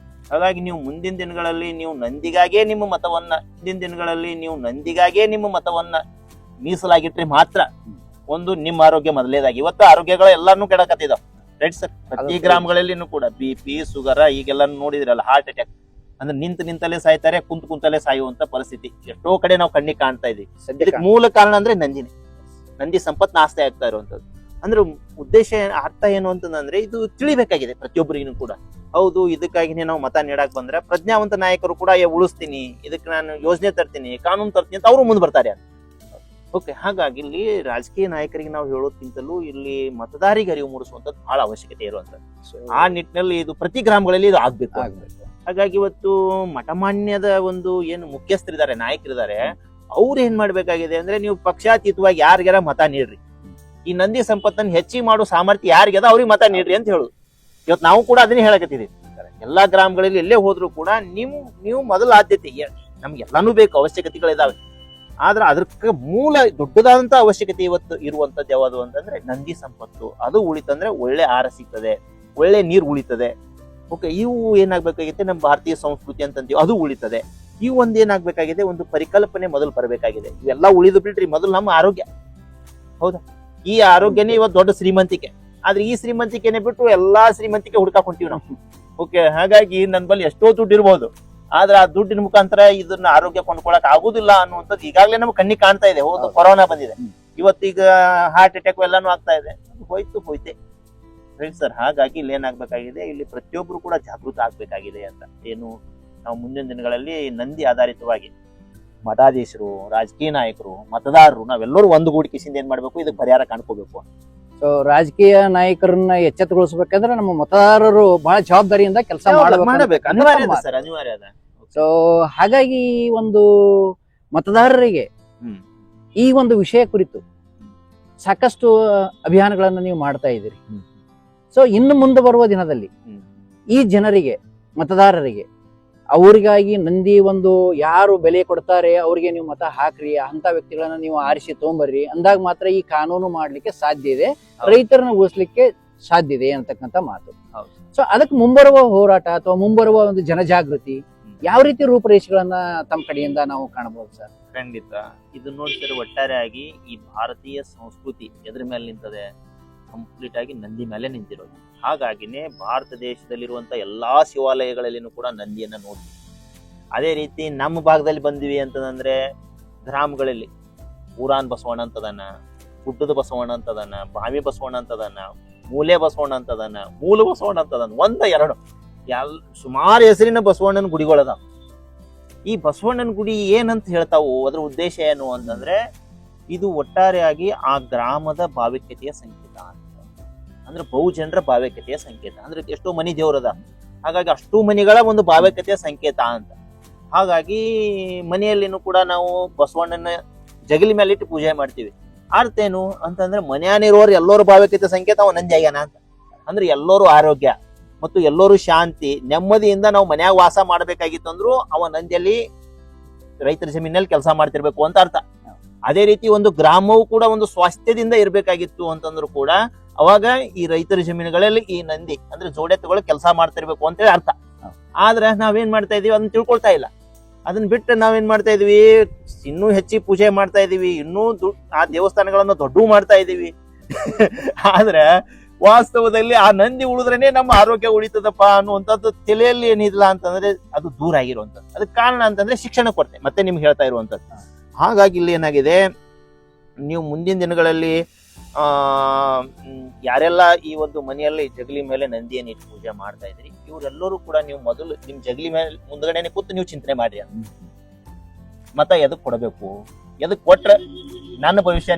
ಹಾಗಾಗಿ ನೀವು ಮುಂದಿನ ದಿನಗಳಲ್ಲಿ ನೀವು ನಂದಿಗಾಗೇ ನಿಮ್ಮ ಮತವನ್ನ ಮೀಸಲಾಗಿಟ್ರೆ ಮಾತ್ರ ಒಂದು ನಿಮ್ಮ ಆರೋಗ್ಯ ಮೊದಲೇದಾಗಿ. ಇವತ್ತು ಆರೋಗ್ಯಗಳು ಎಲ್ಲಾನು ಕೆಡಕತ್ತಿದಾವ ರೈಟ್ ಸರ್. ಪ್ರತಿ ಗ್ರಾಮಗಳಲ್ಲಿನೂ ಕೂಡ BP, ಶುಗರ್ ಈಗೆಲ್ಲ ನೋಡಿದ್ರಲ್ಲ, ಹಾರ್ಟ್ ಅಟ್ಯಾಕ್ ಅಂದ್ರೆ ನಿಂತಲ್ಲೇ ಸಾಯ್ತಾರೆ, ಕುಂತಲ್ಲೇ ಸಾಯುವಂತ ಪರಿಸ್ಥಿತಿ ಎಷ್ಟೋ ಕಡೆ ನಾವು ಕಣ್ಣಿಗೆ ಕಾಣ್ತಾ ಇದೀವಿ. ಇದಕ್ಕೆ ಮೂಲ ಕಾರಣ ಅಂದ್ರೆ ನಂದಿ ಸಂಪತ್ ನಾಸ್ತಿ ಆಗ್ತಾ ಇರುವಂತದ್ದು. ಅಂದ್ರೆ ಉದ್ದೇಶ ಅರ್ಥ ಏನು ಅಂತಂದ್ರೆ ಇದು ತಿಳಿಬೇಕಾಗಿದೆ ಪ್ರತಿಯೊಬ್ಬರಿಗೂ ಕೂಡ. ಹೌದು, ಇದಕ್ಕಾಗಿನೇ ನಾವು ಮತ ನೀಡಕ್ ಬಂದ್ರೆ ಪ್ರಜ್ಞಾವಂತ ನಾಯಕರು ಕೂಡ ಉಳಿಸ್ತೀನಿ, ಇದಕ್ಕೆ ನಾನು ಯೋಜನೆ ತರ್ತೀನಿ, ಕಾನೂನು ತರ್ತೀನಿ ಅಂತ ಅವರು ಮುಂದೆ ಬರ್ತಾರೆ. ಓಕೆ, ಹಾಗಾಗಿ ಇಲ್ಲಿ ರಾಜಕೀಯ ನಾಯಕರಿಗೆ ನಾವು ಹೇಳೋದ್ಕಿಂತಲೂ ಇಲ್ಲಿ ಮತದಾರಿಗೆ ಅರಿವು ಮೂಡಿಸುವಂತದ್ದು ಬಹಳ ಅವಶ್ಯಕತೆ ಇರುವಂತದ್ದು. ಆ ನಿಟ್ಟಿನಲ್ಲಿ ಇದು ಪ್ರತಿ ಗ್ರಾಮಗಳಲ್ಲಿ ಇದು ಆಗ್ಬೇಕು. ಹಾಗಾಗಿ ಇವತ್ತು ಮಠಮಾನ್ಯದ ಒಂದು ಏನು ಮುಖ್ಯಸ್ಥರಿದ್ದಾರೆ, ನಾಯಕರಿದ್ದಾರೆ, ಅವ್ರು ಏನ್ ಮಾಡ್ಬೇಕಾಗಿದೆ ಅಂದ್ರೆ ನೀವು ಪಕ್ಷಾತೀತವಾಗಿ ಯಾರಿಗಾರ ಮತ ನೀಡ್ರಿ, ಈ ನಂದಿ ಸಂಪತ್ತನ್ನು ಹೆಚ್ಚಿಗೆ ಮಾಡೋ ಸಾಮರ್ಥ್ಯ ಯಾರಿಗದ ಅವ್ರಿಗೆ ಮತ ನೀಡ್ರಿ ಅಂತ ಹೇಳುದು. ಇವತ್ತು ನಾವು ಕೂಡ ಅದನ್ನೇ ಹೇಳಕತ್ತಿದೀವಿ. ಎಲ್ಲಾ ಗ್ರಾಮಗಳಲ್ಲಿ ಎಲ್ಲೇ ಹೋದ್ರು ಕೂಡ ನೀವು ಮೊದಲ ಆದ್ಯತೆ, ನಮ್ಗೆ ಎಲ್ಲಾನು ಬೇಕು, ಅವಶ್ಯಕತೆಗಳಿದಾವೆ. ಆದ್ರೆ ಅದಕ್ಕೆ ಮೂಲ ದೊಡ್ಡದಾದಂತ ಅವಶ್ಯಕತೆ ಇವತ್ತು ಇರುವಂತದ್ದು ಯಾವುದು ಅಂತಂದ್ರೆ ನಂದಿ ಸಂಪತ್ತು. ಅದು ಉಳಿತಂದ್ರೆ ಒಳ್ಳೆ ಆಹಾರ ಸಿಗ್ತದೆ, ಒಳ್ಳೆ ನೀರು ಉಳಿತದೆ. ಓಕೆ, ಇವು ಏನಾಗ್ಬೇಕಾಗಿದೆ, ನಮ್ಮ ಭಾರತೀಯ ಸಂಸ್ಕೃತಿ ಅಂತಂತೀವಿ ಅದು ಉಳಿತದೆ. ಇವು ಒಂದ್ ಏನಾಗ್ಬೇಕಾಗಿದೆ, ಒಂದು ಪರಿಕಲ್ಪನೆ ಮೊದಲು ಬರಬೇಕಾಗಿದೆ. ಇವೆಲ್ಲ ಉಳಿದು ಬಿಡ್ರಿ, ಮೊದಲು ನಮ್ಮ ಆರೋಗ್ಯ. ಹೌದಾ, ಈ ಆರೋಗ್ಯನೇ ಇವತ್ತು ದೊಡ್ಡ ಶ್ರೀಮಂತಿಕೆ. ಆದ್ರೆ ಈ ಶ್ರೀಮಂತಿಕೆನೆ ಬಿಟ್ಟು ಎಲ್ಲಾ ಶ್ರೀಮಂತಿಕೆ ಹುಡ್ಕಾಕ್ ಹೊಂಟಿವಿ ನಾವು. ಓಕೆ, ಹಾಗಾಗಿ ನನ್ ಬಳಿ ಎಷ್ಟೋ ದುಡ್ಡು ಇರ್ಬೋದು, ಆದ್ರೆ ಆ ದುಡ್ಡಿನ ಮುಖಾಂತರ ಇದನ್ನ ಆರೋಗ್ಯ ಕೊಂಡ್ಕೊಳಕ್ ಆಗುದಿಲ್ಲ ಅನ್ನುವಂಥದ್ದು ಈಗಾಗಲೇ ನಮ್ಗೆ ಕಣ್ಣಿಗೆ ಕಾಣ್ತಾ ಇದೆ. ಹೌದು, ಕೊರೋನಾ ಬಂದಿದೆ, ಇವತ್ತೀಗ ಹಾರ್ಟ್ ಅಟ್ಯಾಕ್ ಎಲ್ಲಾನು ಆಗ್ತಾ ಇದೆ. ಹೋಯ್ತೆ ಹೇಳಿ ಸರ್. ಹಾಗಾಗಿ ಇಲ್ಲಿ ಏನಾಗ್ಬೇಕಾಗಿದೆ, ಇಲ್ಲಿ ಪ್ರತಿಯೊಬ್ರು ಕೂಡ ಜಾಗೃತ ಆಗ್ಬೇಕಾಗಿದೆ ಅಂತ. ಏನು, ನಾವು ಮುಂದಿನ ದಿನಗಳಲ್ಲಿ ನಂದಿ ಆಧಾರಿತವಾಗಿ ಮಠಾಧೀಶರು, ರಾಜಕೀಯ ನಾಯಕರು, ಮತದಾರರು ನಾವೆಲ್ಲರೂ ಒಂದು ಗೂಡಿಕೆಸಿಂದ ಏನ್ ಮಾಡ್ಬೇಕು, ಇದಕ್ಕೆ ಪರಿಹಾರ ಕಾಣ್ಕೋಬೇಕು. ಸೊ ರಾಜಕೀಯ ನಾಯಕರನ್ನ ಎಚ್ಚೆತ್ತುಗೊಳಿಸಬೇಕಂದ್ರೆ ನಮ್ಮ ಮತದಾರರು ಬಹಳ ಜವಾಬ್ದಾರಿಯಿಂದ ಕೆಲಸ ಮಾಡಬೇಕು, ಅನಿವಾರ್ಯ ಅದ ಸರ್, ಅನಿವಾರ್ಯ ಅದ. ಸೊ ಹಾಗಾಗಿ ಒಂದು ಮತದಾರರಿಗೆ ಈ ಒಂದು ವಿಷಯ ಕುರಿತು ಸಾಕಷ್ಟು ಅಭಿಯಾನಗಳನ್ನ ನೀವು ಮಾಡ್ತಾ ಇದ್ದೀರಿ. ಸೊ ಇನ್ನು ಮುಂದೆ ಬರುವ ದಿನದಲ್ಲಿ ಈ ಜನರಿಗೆ, ಮತದಾರರಿಗೆ, ಅವರಿಗಾಗಿ ನಂದಿ ಒಂದು ಯಾರು ಬೆಲೆ ಕೊಡ್ತಾರೆ ಅವ್ರಿಗೆ ನೀವು ಮತ ಹಾಕ್ರಿ, ಅಂತ ವ್ಯಕ್ತಿಗಳನ್ನ ನೀವು ಆರಿಸಿ ತಗೊಂಬರ್ರಿ ಅಂದಾಗ ಮಾತ್ರ ಈ ಕಾನೂನು ಮಾಡ್ಲಿಕ್ಕೆ ಸಾಧ್ಯ ಇದೆ, ರೈತರನ್ನ ಉಳಿಸ್ಲಿಕ್ಕೆ ಸಾಧ್ಯ ಇದೆ ಅಂತಕ್ಕಂಥ ಮಾತು. ಸೊ ಅದಕ್ಕೆ ಮುಂಬರುವ ಹೋರಾಟ ಅಥವಾ ಮುಂಬರುವ ಒಂದು ಜನಜಾಗೃತಿ ಯಾವ ರೀತಿ ರೂಪರೇಷೆಗಳನ್ನ ತಮ್ಮ ಕಡೆಯಿಂದ ನಾವು ಕಾಣಬಹುದು ಸರ್? ಖಂಡಿತ. ಇದು ನೋಡಿ ಸರ್, ಒಟ್ಟಾರೆಯಾಗಿ ಈ ಭಾರತೀಯ ಸಂಸ್ಕೃತಿ ಎದ್ರ ಮೇಲೆ ನಿಂತದೆ, ಕಂಪ್ಲೀಟ್ ಆಗಿ ನಂದಿ ಮೇಲೆ ನಿಂತಿರೋದು. ಹಾಗಾಗಿನೇ ಭಾರತ ದೇಶದಲ್ಲಿರುವಂತ ಎಲ್ಲಾ ಶಿವಾಲಯಗಳಲ್ಲಿನೂ ಕೂಡ ನಂದಿಯನ್ನ ನೋಡ್ತೀವಿ. ಅದೇ ರೀತಿ ನಮ್ಮ ಭಾಗದಲ್ಲಿ ಬಂದಿವಿ ಅಂತಂದ್ರೆ ಗ್ರಾಮಗಳಲ್ಲಿ ಊರಾನ್ ಬಸವಣ್ಣ ಅಂತದನ, ಗುಡ್ಡದ ಬಸವಣ್ಣ ಅಂತದನ, ಬಾವಿ ಬಸವಣ್ಣ ಅಂತದನ, ಮೂಲೆ ಬಸವಣ್ಣ ಅಂತದನ, ಮೂಲ ಬಸವಣ್ಣ ಅಂತದನ, ಒಂದ ಎರಡು ಸುಮಾರು ಹೆಸರಿನ ಬಸವಣ್ಣನ ಗುಡಿಗಳದ. ಈ ಬಸವಣ್ಣನ ಗುಡಿ ಏನಂತ ಹೇಳ್ತಾವು, ಅದ್ರ ಉದ್ದೇಶ ಏನು ಅಂತಂದ್ರೆ ಇದು ಒಟ್ಟಾರೆಯಾಗಿ ಆ ಗ್ರಾಮದ ಭಾವಿಕತೆಯ ಸಂಕೇತ ಅಂತ. ಅಂದ್ರೆ ಬಹುಜನರ ಭಾವಿಕತೆಯ ಸಂಕೇತ. ಅಂದ್ರೆ ಎಷ್ಟೋ ಮನಿ ದೇವ್ರದ, ಹಾಗಾಗಿ ಅಷ್ಟು ಮನಿಗಳ ಒಂದು ಭಾವಿಕತೆಯ ಸಂಕೇತ ಅಂತ. ಹಾಗಾಗಿ ಮನೆಯಲ್ಲಿನೂ ಕೂಡ ನಾವು ಬಸವಣ್ಣನ ಜಗಲಿ ಮೇಲೆ ಇಟ್ಟು ಪೂಜೆ ಮಾಡ್ತೀವಿ. ಅರ್ಥ ಏನು ಅಂತಂದ್ರೆ ಮನೆಯಲ್ಲಿರೋರು ಎಲ್ಲರೂ ಭಾವಿಕತೆ ಸಂಕೇತ ಅವ ನಂದಿ ಆಗ್ಯಾನ ಅಂತ. ಅಂದ್ರೆ ಎಲ್ಲರೂ ಆರೋಗ್ಯ ಮತ್ತು ಎಲ್ಲರೂ ಶಾಂತಿ ನೆಮ್ಮದಿಯಿಂದ ನಾವು ಮನ್ಯಾಗ ವಾಸ ಮಾಡ್ಬೇಕಾಗಿತ್ತು ಅಂದ್ರು ಅವ ನಂದಿಯಲ್ಲಿ ರೈತರ ಜಮೀನಲ್ಲಿ ಕೆಲಸ ಮಾಡ್ತಿರ್ಬೇಕು ಅಂತ ಅರ್ಥ. ಅದೇ ರೀತಿ ಒಂದು ಗ್ರಾಮವು ಕೂಡ ಒಂದು ಸ್ವಾಸ್ಥ್ಯದಿಂದ ಇರ್ಬೇಕಾಗಿತ್ತು ಅಂತಂದ್ರು ಕೂಡ ಅವಾಗ ಈ ರೈತರ ಜಮೀನುಗಳಲ್ಲಿ ಈ ನಂದಿ ಅಂದ್ರೆ ಜೋಡೆತ್ತುಗಳು ಕೆಲಸ ಮಾಡ್ತಿರ್ಬೇಕು ಅಂತೇಳಿ ಅರ್ಥ. ಆದ್ರೆ ನಾವೇನ್ ಮಾಡ್ತಾ ಇದೀವಿ ಅದನ್ನ ತಿಳ್ಕೊಳ್ತಾ ಇಲ್ಲ. ಅದನ್ನ ಬಿಟ್ಟು ನಾವೇನ್ ಮಾಡ್ತಾ ಇದೀವಿ, ಇನ್ನೂ ಹೆಚ್ಚಿಗೆ ಪೂಜೆ ಮಾಡ್ತಾ ಇದೀವಿ, ಇನ್ನೂ ಆ ದೇವಸ್ಥಾನಗಳನ್ನ ದೊಡ್ಡ ಮಾಡ್ತಾ ಇದೀವಿ. ಆದ್ರೆ ವಾಸ್ತವದಲ್ಲಿ ಆ ನಂದಿ ಉಳಿದ್ರೇನೆ ನಮ್ಮ ಆರೋಗ್ಯ ಉಳಿತದಪ್ಪ ಅನ್ನುವಂಥದ್ದು ತಲೆಯಲ್ಲಿ ಏನಿಲ್ಲ ಅಂತಂದ್ರೆ ಅದು ದೂರ ಆಗಿರುವಂಥದ್ದು. ಅದಕ್ಕೆ ಕಾರಣ ಅಂತಂದ್ರೆ ಶಿಕ್ಷಣ ಕೊರತೆ, ಮತ್ತೆ ನಿಮ್ಗೆ ಹೇಳ್ತಾ ಇರುವಂಥದ್ದು. ಹಾಗಾಗಿ ಇಲ್ಲಿ ಏನಾಗಿದೆ, ನೀವು ಮುಂದಿನ ದಿನಗಳಲ್ಲಿ ಯಾರೆಲ್ಲ ಈ ಒಂದು ಮನೆಯಲ್ಲಿ ಜಗಲಿ ಮೇಲೆ ನಂದಿಯನ್ನು ಇಟ್ಟು ಪೂಜೆ ಮಾಡ್ತಾ ಇದ್ರಿ, ಇವರೆಲ್ಲರೂ ಕೂಡ ನೀವು ಮೊದಲು ನಿಮ್ ಜಗಲಿ ಮೇಲೆ ಮುಂದ್ಗಡೆನೆ ಕೂತು ನೀವು ಚಿಂತನೆ ಮಾಡಿ, ಮತ ಎದಕ್ ಕೊಡಬೇಕು, ಎದಕ್ ಕೊಟ್ರೆ ನನ್ನ ಭವಿಷ್ಯ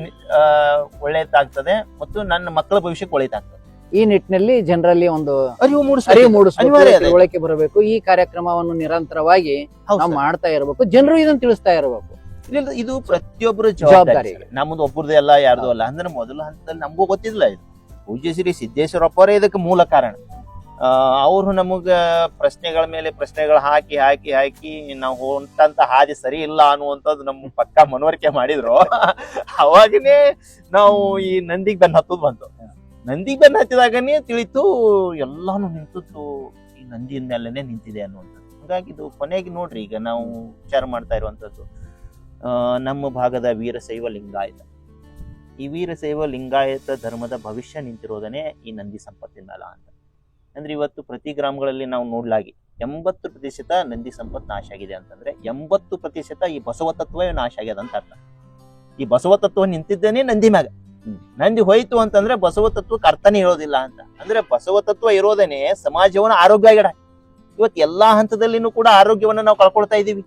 ಒಳ್ಳೆಯದಾಗ್ತದೆ ಮತ್ತು ನನ್ನ ಮಕ್ಕಳ ಭವಿಷ್ಯಕ್ಕೆ ಒಳ್ಳೆಯದಾಗ್ತದೆ. ಈ ನಿಟ್ಟಿನಲ್ಲಿ ಜನರಲ್ಲಿ ಒಂದು ಅರಿವು ತಿಳುವಳಿಕೆ ಬರಬೇಕು. ಈ ಕಾರ್ಯಕ್ರಮವನ್ನು ನಿರಂತರವಾಗಿ ನಾವು ಮಾಡ್ತಾ ಇರಬೇಕು, ಜನರು ಇದನ್ನು ತಿಳಿಸ್ತಾ ಇರಬೇಕು. ಇದು ಪ್ರತಿಯೊಬ್ಬರು ಜವಾಬ್ದಾರಿ, ನಮ್ಮದು ಒಬ್ಬರದೇ ಅಲ್ಲ, ಯಾರ್ದು ಅಲ್ಲ. ಅಂದ್ರೆ ಮೊದಲ ಹಂತದಲ್ಲಿ ನಮಗೂ ಗೊತ್ತಿಲ್ಲ. ಇದು ಪೂಜ್ಯ ಶ್ರೀ ಸಿದ್ದೇಶ್ವರಪ್ಪರೇ ಇದಕ್ಕೆ ಮೂಲ ಕಾರಣ. ಅವರು ನಮಗ ಪ್ರಶ್ನೆಗಳ ಮೇಲೆ ಪ್ರಶ್ನೆಗಳು ಹಾಕಿ ಹಾಕಿ ಹಾಕಿ ನಾವು ಹೊಂಟಂತ ಹಾದಿ ಸರಿ ಇಲ್ಲ ಅನ್ನುವಂಥದ್ದು ನಮ್ಗೆ ಪಕ್ಕಾ ಮನವರಿಕೆ ಮಾಡಿದ್ರು. ಅವಾಗನೇ ನಾವು ಈ ನಂದಿಗೆ ಬೆನ್ನ ಹತ್ತದ್ ಬಂತು. ನಂದಿಗೆ ಬೆನ್ನ ಹತ್ತಿದಾಗನೇ ತಿಳಿತು ಎಲ್ಲಾನು ನಿಂತದ್ದು ಈ ನಂದಿಯ ಮೇಲೆನೆ ನಿಂತಿದೆ ಅನ್ನುವಂಥದ್ದು. ಹಾಗಾಗಿ ಇದು ಕೊನೆಗೆ ನೋಡ್ರಿ, ಈಗ ನಾವು ವಿಚಾರ ಮಾಡ್ತಾ ಇರುವಂತದ್ದು ನಮ್ಮ ಭಾಗದ ವೀರಶೈವ ಲಿಂಗಾಯತ. ಈ ವೀರಶೈವ ಲಿಂಗಾಯತ ಧರ್ಮದ ಭವಿಷ್ಯ ನಿಂತಿರೋದನ್ನೇ ಈ ನಂದಿ ಸಂಪತ್ತಿನ ಮೇಲ ಅಂತ. ಅಂದ್ರೆ ಇವತ್ತು ಪ್ರತಿ ಗ್ರಾಮಗಳಲ್ಲಿ ನಾವು ನೋಡ್ಲಾಗಿ 80% ನಂದಿ ಸಂಪತ್ತು ನಾಶ ಆಗಿದೆ ಅಂತಂದ್ರೆ 80% ಈ ಬಸವ ತತ್ವವೇ ನಾಶ ಆಗ್ಯದ ಅಂತ ಅರ್ಥ. ಈ ಬಸವ ತತ್ವ ನಿಂತಿದ್ದೇನೆ ನಂದಿ ಮ್ಯಾಗ. ನಂದಿ ಹೋಯ್ತು ಅಂತಂದ್ರೆ ಬಸವ ತತ್ವಕ್ಕೆ ಅರ್ಥನೇ ಇರೋದಿಲ್ಲ ಅಂತ. ಅಂದ್ರೆ ಬಸವ ತತ್ವ ಇರೋದನ್ನೇ ಸಮಾಜವನ್ನ ಆರೋಗ್ಯ ಆಗಿಡ. ಇವತ್ತು ಎಲ್ಲಾ ಹಂತದಲ್ಲಿನೂ ಕೂಡ ಆರೋಗ್ಯವನ್ನ ನಾವು ಕಳ್ಕೊಳ್ತಾ ಇದೀವಿ.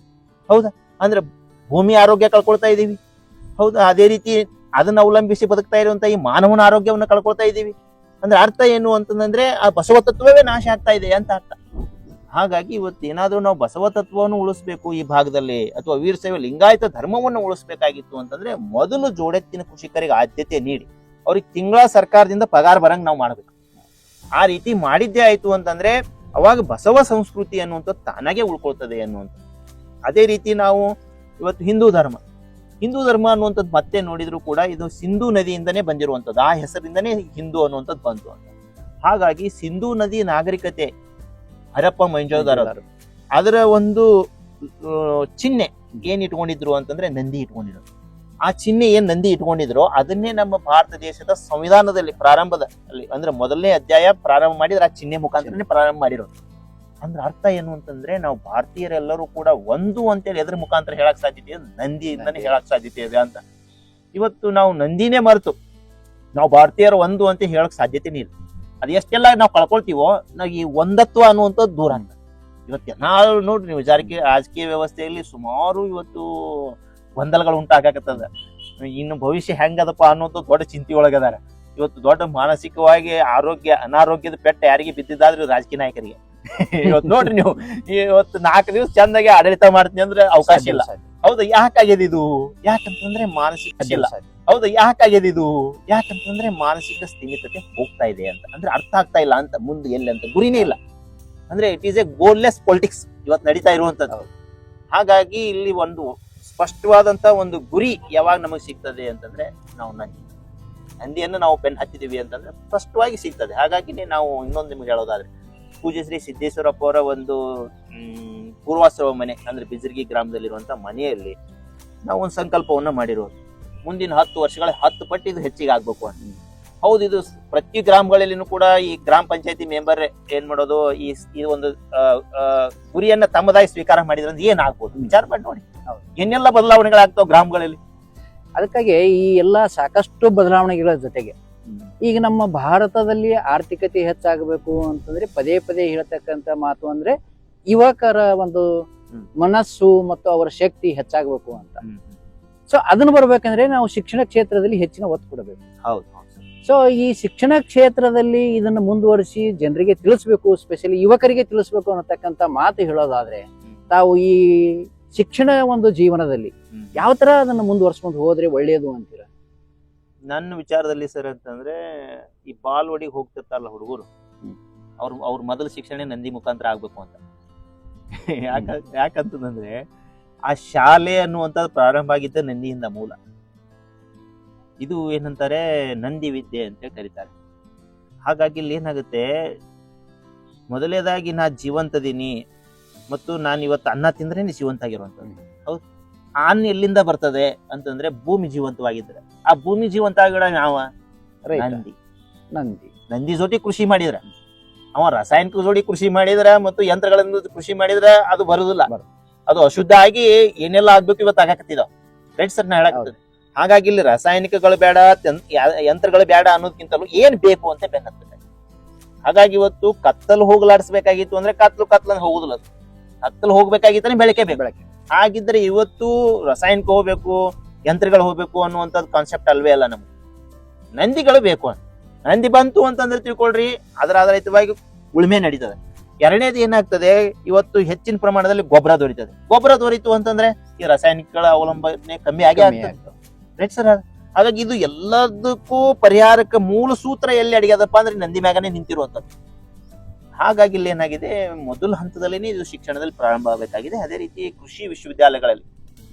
ಹೌದಾ? ಅಂದ್ರೆ ಭೂಮಿ ಆರೋಗ್ಯ ಕಳ್ಕೊಳ್ತಾ ಇದೀವಿ. ಹೌದಾ? ಅದೇ ರೀತಿ ಅದನ್ನ ಅವಲಂಬಿಸಿ ಬದುಕ್ತಾ ಇರುವಂತ ಈ ಮಾನವನ ಆರೋಗ್ಯವನ್ನ ಕಳ್ಕೊಳ್ತಾ ಇದೀವಿ. ಅಂದ್ರೆ ಅರ್ಥ ಏನು ಅಂತಂದ್ರೆ ಆ ಬಸವ ತತ್ವವೇ ನಾಶ ಆಗ್ತಾ ಇದೆ ಅಂತ ಅರ್ಥ. ಹಾಗಾಗಿ ಇವತ್ತು ಏನಾದ್ರೂ ನಾವು ಬಸವ ತತ್ವವನ್ನು ಉಳಿಸ್ಬೇಕು ಈ ಭಾಗದಲ್ಲಿ, ಅಥವಾ ವೀರಶೈವ ಲಿಂಗಾಯತ ಧರ್ಮವನ್ನು ಉಳಿಸ್ಬೇಕಾಗಿತ್ತು ಅಂತಂದ್ರೆ ಮೊದಲು ಜೋಡೆತ್ತಿನ ಕೃಷಿಕರಿಗೆ ಆದ್ಯತೆ ನೀಡಿ ಅವ್ರಿಗೆ ತಿಂಗಳ ಸರ್ಕಾರದಿಂದ ಪಗಾರ ಬರಂಗ್ ನಾವು ಮಾಡ್ಬೇಕು. ಆ ರೀತಿ ಮಾಡಿದ್ದೇ ಆಯ್ತು ಅಂತಂದ್ರೆ ಅವಾಗ ಬಸವ ಸಂಸ್ಕೃತಿ ಅನ್ನುವಂಥದ್ದು ತಾನಾಗೆ ಉಳ್ಕೊಳ್ತದೆ ಅನ್ನುವಂಥ. ಅದೇ ರೀತಿ ನಾವು ಇವತ್ತು ಹಿಂದೂ ಧರ್ಮ, ಹಿಂದೂ ಧರ್ಮ ಅನ್ನುವಂಥದ್ದು ಮತ್ತೆ ನೋಡಿದ್ರು ಕೂಡ ಇದು ಸಿಂಧೂ ನದಿಯಿಂದನೇ ಬಂದಿರುವಂಥದ್ದು, ಆ ಹೆಸರಿಂದನೇ ಹಿಂದೂ ಅನ್ನುವಂಥದ್ದು ಬಂತು ಅಂತ. ಹಾಗಾಗಿ ಸಿಂಧೂ ನದಿ ನಾಗರಿಕತೆ ಹರಪ್ಪ ಮೊಹೆಂಜೋದಾರೋ ಅದರ ಒಂದು ಚಿಹ್ನೆ ಏನ್ ಇಟ್ಕೊಂಡಿದ್ರು ಅಂತಂದ್ರೆ ನಂದಿ ಇಟ್ಕೊಂಡಿದ್ರು. ಆ ಚಿಹ್ನೆ ಏನ್ ನಂದಿ ಇಟ್ಕೊಂಡಿದ್ರು ಅದನ್ನೇ ನಮ್ಮ ಭಾರತ ದೇಶದ ಸಂವಿಧಾನದಲ್ಲಿ ಪ್ರಾರಂಭದಲ್ಲಿ ಅಂದ್ರೆ ಮೊದಲನೇ ಅಧ್ಯಾಯ ಪ್ರಾರಂಭ ಮಾಡಿದ್ರೆ ಆ ಚಿಹ್ನೆ ಮುಖಾಂತರನೇ ಪ್ರಾರಂಭ ಮಾಡಿರೋದು. ಅಂದ್ರೆ ಅರ್ಥ ಏನು ಅಂತಂದ್ರೆ ನಾವು ಭಾರತೀಯರೆಲ್ಲರೂ ಕೂಡ ಒಂದು ಅಂತೇಳಿ ಎದ್ರ ಮುಖಾಂತರ ಹೇಳಕ್ ಸಾಧ್ಯತೆ ಇದೆ, ನಂದಿಯಿಂದನೇ ಹೇಳಕ್ ಸಾಧ್ಯತೆ ಇದೆ ಅಂತ. ಇವತ್ತು ನಾವು ನಂದಿನೇ ಮರೆತು ನಾವು ಭಾರತೀಯರು ಒಂದು ಅಂತ ಹೇಳಕ್ ಸಾಧ್ಯತೆನೇ ಇಲ್ಲ. ಅದು ಎಷ್ಟೆಲ್ಲ ನಾವು ಕಳ್ಕೊಳ್ತೀವೋ ನಾವು ಈ ಒಂದತ್ವ ಅನ್ನುವಂಥದ್ದು ದೂರ ಅಂತ. ಇವತ್ತು ನಾವು ನೋಡ್ರಿ ನೀವು ರಾಜಕೀಯ ವ್ಯವಸ್ಥೆಯಲ್ಲಿ ಸುಮಾರು ಇವತ್ತು ಗೊಂದಲಗಳು ಉಂಟಾಗತ್ತದ. ಇನ್ನು ಭವಿಷ್ಯ ಹೆಂಗದಪ್ಪ ಅನ್ನೋದು ದೊಡ್ಡ ಚಿಂತೆ ಒಳಗದಾರ. ಇವತ್ತು ದೊಡ್ಡ ಮಾನಸಿಕವಾಗಿ ಅನಾರೋಗ್ಯದ ಪೆಟ್ಟ ಯಾರಿಗೆ ಬಿದ್ದಿದ್ದಾದ್ರೆ ರಾಜಕೀಯ ನಾಯಕರಿಗೆ. ಇವತ್ತು ನೋಡ್ರಿ ನೀವು ಇವತ್ತು 4 ದಿವಸ ಚಂದಾಗಿ ಆಡಳಿತ ಮಾಡ್ತೀನಿ ಅಂದ್ರೆ ಅವಕಾಶ ಇಲ್ಲ. ಹೌದಾ? ಯಾಕಾಗ್ಯದ ಇದು? ಯಾಕಂತಂದ್ರೆ ಮಾನಸಿಕ ಇಲ್ಲ. ಹೌದಾ? ಯಾಕಾಗ್ಯದ ಇದು? ಯಾಕಂತಂದ್ರೆ ಮಾನಸಿಕ ಸ್ಥಿಮಿತತೆ ಹೋಗ್ತಾ ಇದೆ ಅಂತ. ಅಂದ್ರೆ ಅರ್ಥ ಆಗ್ತಾ ಇಲ್ಲ ಅಂತ, ಮುಂದೆ ಎಲ್ಲಿ ಅಂತ ಗುರಿನೇ ಇಲ್ಲ. ಅಂದ್ರೆ it is A goalless politics ಇವತ್ತು ನಡೀತಾ ಇರುವಂತದ್ದು. ಹಾಗಾಗಿ ಇಲ್ಲಿ ಒಂದು ಸ್ಪಷ್ಟವಾದಂತ ಒಂದು ಗುರಿ ಯಾವಾಗ ನಮಗೆ ಸಿಗ್ತದೆ ಅಂತಂದ್ರೆ ನಾವು ನಂದಿಯನ್ನು ನಾವು ಬೆನ್ನು ಹತ್ತಿದೀವಿ ಅಂತಂದ್ರೆ ಸ್ಪಷ್ಟವಾಗಿ ಸಿಗ್ತದೆ. ಹಾಗಾಗಿ ನಾವು ಇನ್ನೊಂದು ನಿಮ್ಗೆ ಹೇಳೋದಾದ್ರೆ ಪೂಜ್ಯ ಶ್ರೀ ಸಿದ್ದೇಶ್ವರಪ್ಪ ಅವರ ಒಂದು ಪೂರ್ವಾಶ್ರಮ ಮನೆ ಅಂದ್ರೆ ಬಿಜರ್ಗಿ ಗ್ರಾಮದಲ್ಲಿರುವಂತ ಮನೆಯಲ್ಲಿ ನಾವು ಒಂದು ಸಂಕಲ್ಪವನ್ನ ಮಾಡಿರೋದು, ಮುಂದಿನ 10 ವರ್ಷಗಳ 10 ಪಟ್ಟು ಇದು ಹೆಚ್ಚಿಗೆ ಆಗ್ಬೇಕು ಅಂತ. ಹೌದು, ಇದು ಪ್ರತಿ ಗ್ರಾಮಗಳಲ್ಲಿನೂ ಕೂಡ ಈ ಗ್ರಾಮ ಪಂಚಾಯತಿ ಮೆಂಬರ್ ಏನ್ ಮಾಡೋದು, ಈ ಒಂದು ಗುರಿಯನ್ನ ತಮ್ಮದಾಗಿ ಸ್ವೀಕಾರ ಮಾಡಿದ್ರೆ ಏನ್ ಆಗ್ಬೋದು ವಿಚಾರ ಮಾಡಿ ನೋಡಿ. ಏನೆಲ್ಲ ಬದಲಾವಣೆಗಳಾಗ್ತಾವ ಗ್ರಾಮಗಳಲ್ಲಿ. ಅದಕ್ಕಾಗಿ ಈ ಎಲ್ಲ ಸಾಕಷ್ಟು ಬದಲಾವಣೆಗಳ ಜೊತೆಗೆ ಈಗ ನಮ್ಮ ಭಾರತದಲ್ಲಿ ಆರ್ಥಿಕತೆ ಹೆಚ್ಚಾಗಬೇಕು ಅಂತಂದ್ರೆ ಪದೇ ಪದೇ ಹೇಳ್ತಕ್ಕಂತ ಮಾತು ಅಂದ್ರೆ ಯುವಕರ ಒಂದು ಮನಸ್ಸು ಮತ್ತು ಅವರ ಶಕ್ತಿ ಹೆಚ್ಚಾಗಬೇಕು ಅಂತ. ಸೊ ಅದನ್ನ ಬರ್ಬೇಕಂದ್ರೆ ನಾವು ಶಿಕ್ಷಣ ಕ್ಷೇತ್ರದಲ್ಲಿ ಹೆಚ್ಚಿನ ಒತ್ತು ಕೊಡಬೇಕು. ಹೌದು. ಸೊ ಈ ಶಿಕ್ಷಣ ಕ್ಷೇತ್ರದಲ್ಲಿ ಇದನ್ನ ಮುಂದುವರಿಸಿ ಜನರಿಗೆ ತಿಳಿಸ್ಬೇಕು, ಸ್ಪೆಷಲಿ ಯುವಕರಿಗೆ ತಿಳಿಸ್ಬೇಕು ಅನ್ನತಕ್ಕಂತ ಮಾತು ಹೇಳೋದಾದ್ರೆ ತಾವು ಈ ಶಿಕ್ಷಣ ಒಂದು ಜೀವನದಲ್ಲಿ ಯಾವ ತರ ಅದನ್ನ ಮುಂದುವರ್ಸ್ಕೊಂಡು ಹೋದ್ರೆ ಒಳ್ಳೇದು ಅಂತೀರ? ನನ್ನ ವಿಚಾರದಲ್ಲಿ ಸರ್ ಅಂತಂದ್ರೆ ಈ ಬಾಲ್ವಾಡಿಗೆ ಹೋಗ್ತಿರ್ತಾರಲ್ಲ ಹುಡುಗರು, ಅವ್ರ ಮೊದಲ ಶಿಕ್ಷಣ ನಂದಿ ಮುಖಾಂತರ ಆಗ್ಬೇಕು ಅಂತ. ಯಾಕಂತಂದ್ರೆ ಆ ಶಾಲೆ ಅನ್ನುವಂಥದ್ದು ಪ್ರಾರಂಭ ಆಗಿದ್ದ ನಂದಿಯಿಂದ ಮೂಲ. ಇದು ಏನಂತಾರೆ ನಂದಿ ವಿದ್ಯೆ ಅಂತ ಕರೀತಾರೆ. ಹಾಗಾಗಿ ಇಲ್ಲಿ ಏನಾಗುತ್ತೆ, ಮೊದಲೇದಾಗಿ ನಾ ಜೀವಂತದೀನಿ ಮತ್ತು ನಾನು ಇವತ್ತು ಅನ್ನ ತಿಂದ್ರೇನೆ ಜೀವಂತ ಆಗಿರುವಂಥದ್ದು. ಹೌದು, ಅನ್ನ ಎಲ್ಲಿಂದ ಬರ್ತದೆ ಅಂತಂದ್ರೆ ಭೂಮಿ ಜೀವಂತವಾಗಿದ್ರೆ, ಆ ಭೂಮಿ ಜೀವಂತ ಆಗಿಡ ಯಾವ ನಂದಿ ಜೋಡಿ ಕೃಷಿ ಮಾಡಿದ್ರ, ಅವ ರಾಸಾಯನಿಕ ಜೋಡಿ ಕೃಷಿ ಮಾಡಿದ್ರ ಮತ್ತು ಯಂತ್ರಗಳಿಂದ ಕೃಷಿ ಮಾಡಿದ್ರ ಅದು ಬರುದಿಲ್ಲ. ಅದು ಅಶುದ್ಧ ಆಗಿ ಏನೆಲ್ಲ ಆಗ್ಬೇಕು ಇವತ್ತು ಆಗಾಕತ್ತಿದಾವ. ರೈಟ್ ಸರ್, ನಾ ಹೇಳಾಕತ್ತದೆ. ಹಾಗಾಗಿ ಇಲ್ಲಿ ರಾಸಾಯನಿಕಗಳು ಬೇಡ, ಯಂತ್ರಗಳು ಬೇಡ ಅನ್ನೋದಕ್ಕಿಂತಲೂ ಏನ್ ಬೇಕು ಅಂತ ಬೆನ್ನತ್ತದೆ. ಹಾಗಾಗಿ ಇವತ್ತು ಕತ್ತಲು ಹೋಗ್ಲಾಡಿಸ್ಬೇಕಾಗಿತ್ತು ಅಂದ್ರೆ ಕತ್ಲನ್ನು ಹೋಗುದಿಲ್ಲ. ಕತ್ತಲು ಹೋಗ್ಬೇಕಾಗಿತ್ತಾನೆ ಬೆಳಕೆ ಬೇಕು. ಹಾಗಿದ್ರೆ ಇವತ್ತು ರಾಸಾಯನಿಕ ಹೋಗ್ಬೇಕು, ಯಂತ್ರಗಳು ಹೋಗ್ಬೇಕು ಅನ್ನುವಂಥದ್ದು ಕಾನ್ಸೆಪ್ಟ್ ಅಲ್ವೇ ಅಲ್ಲ. ನಮ್ಗೆ ನಂದಿಗಳು ಬೇಕು ಅಂತ. ನಂದಿ ಬಂತು ಅಂತಂದ್ರೆ ತಿಳ್ಕೊಳ್ರಿ, ಅದರ ಆಧಾರಿತವಾಗಿ ಉಳುಮೆ ನಡೀತದೆ. ಎರಡನೇದು ಏನಾಗ್ತದೆ, ಇವತ್ತು ಹೆಚ್ಚಿನ ಪ್ರಮಾಣದಲ್ಲಿ ಗೊಬ್ಬರ ದೊರೀತದೆ. ಗೊಬ್ಬರ ದೊರೀತು ಅಂತಂದ್ರೆ ಈ ರಾಸಾಯನಿಕಗಳ ಅವಲಂಬನೆ ಕಮ್ಮಿ ಆಗೇ ಆಗ್ತದೆ. Right sir. ಹಾಗಾಗಿ ಇದು ಎಲ್ಲದಕ್ಕೂ ಪರಿಹಾರಕ್ಕೆ ಮೂಲ ಸೂತ್ರ ಎಲ್ಲಿ ಅಡಿಗೆದಪ್ಪ ಅಂದ್ರೆ ನಂದಿ ಮ್ಯಾಗನೇ ನಿಂತಿರುವಂತದ್ದು. ಹಾಗಾಗಿ ಇಲ್ಲಿ ಏನಾಗಿದೆ, ಮೊದಲ ಹಂತದಲ್ಲಿನೇ ಇದು ಶಿಕ್ಷಣದಲ್ಲಿ ಪ್ರಾರಂಭ ಆಗಬೇಕಾಗಿದೆ. ಅದೇ ರೀತಿ ಕೃಷಿ ವಿಶ್ವವಿದ್ಯಾಲಯಗಳಲ್ಲಿ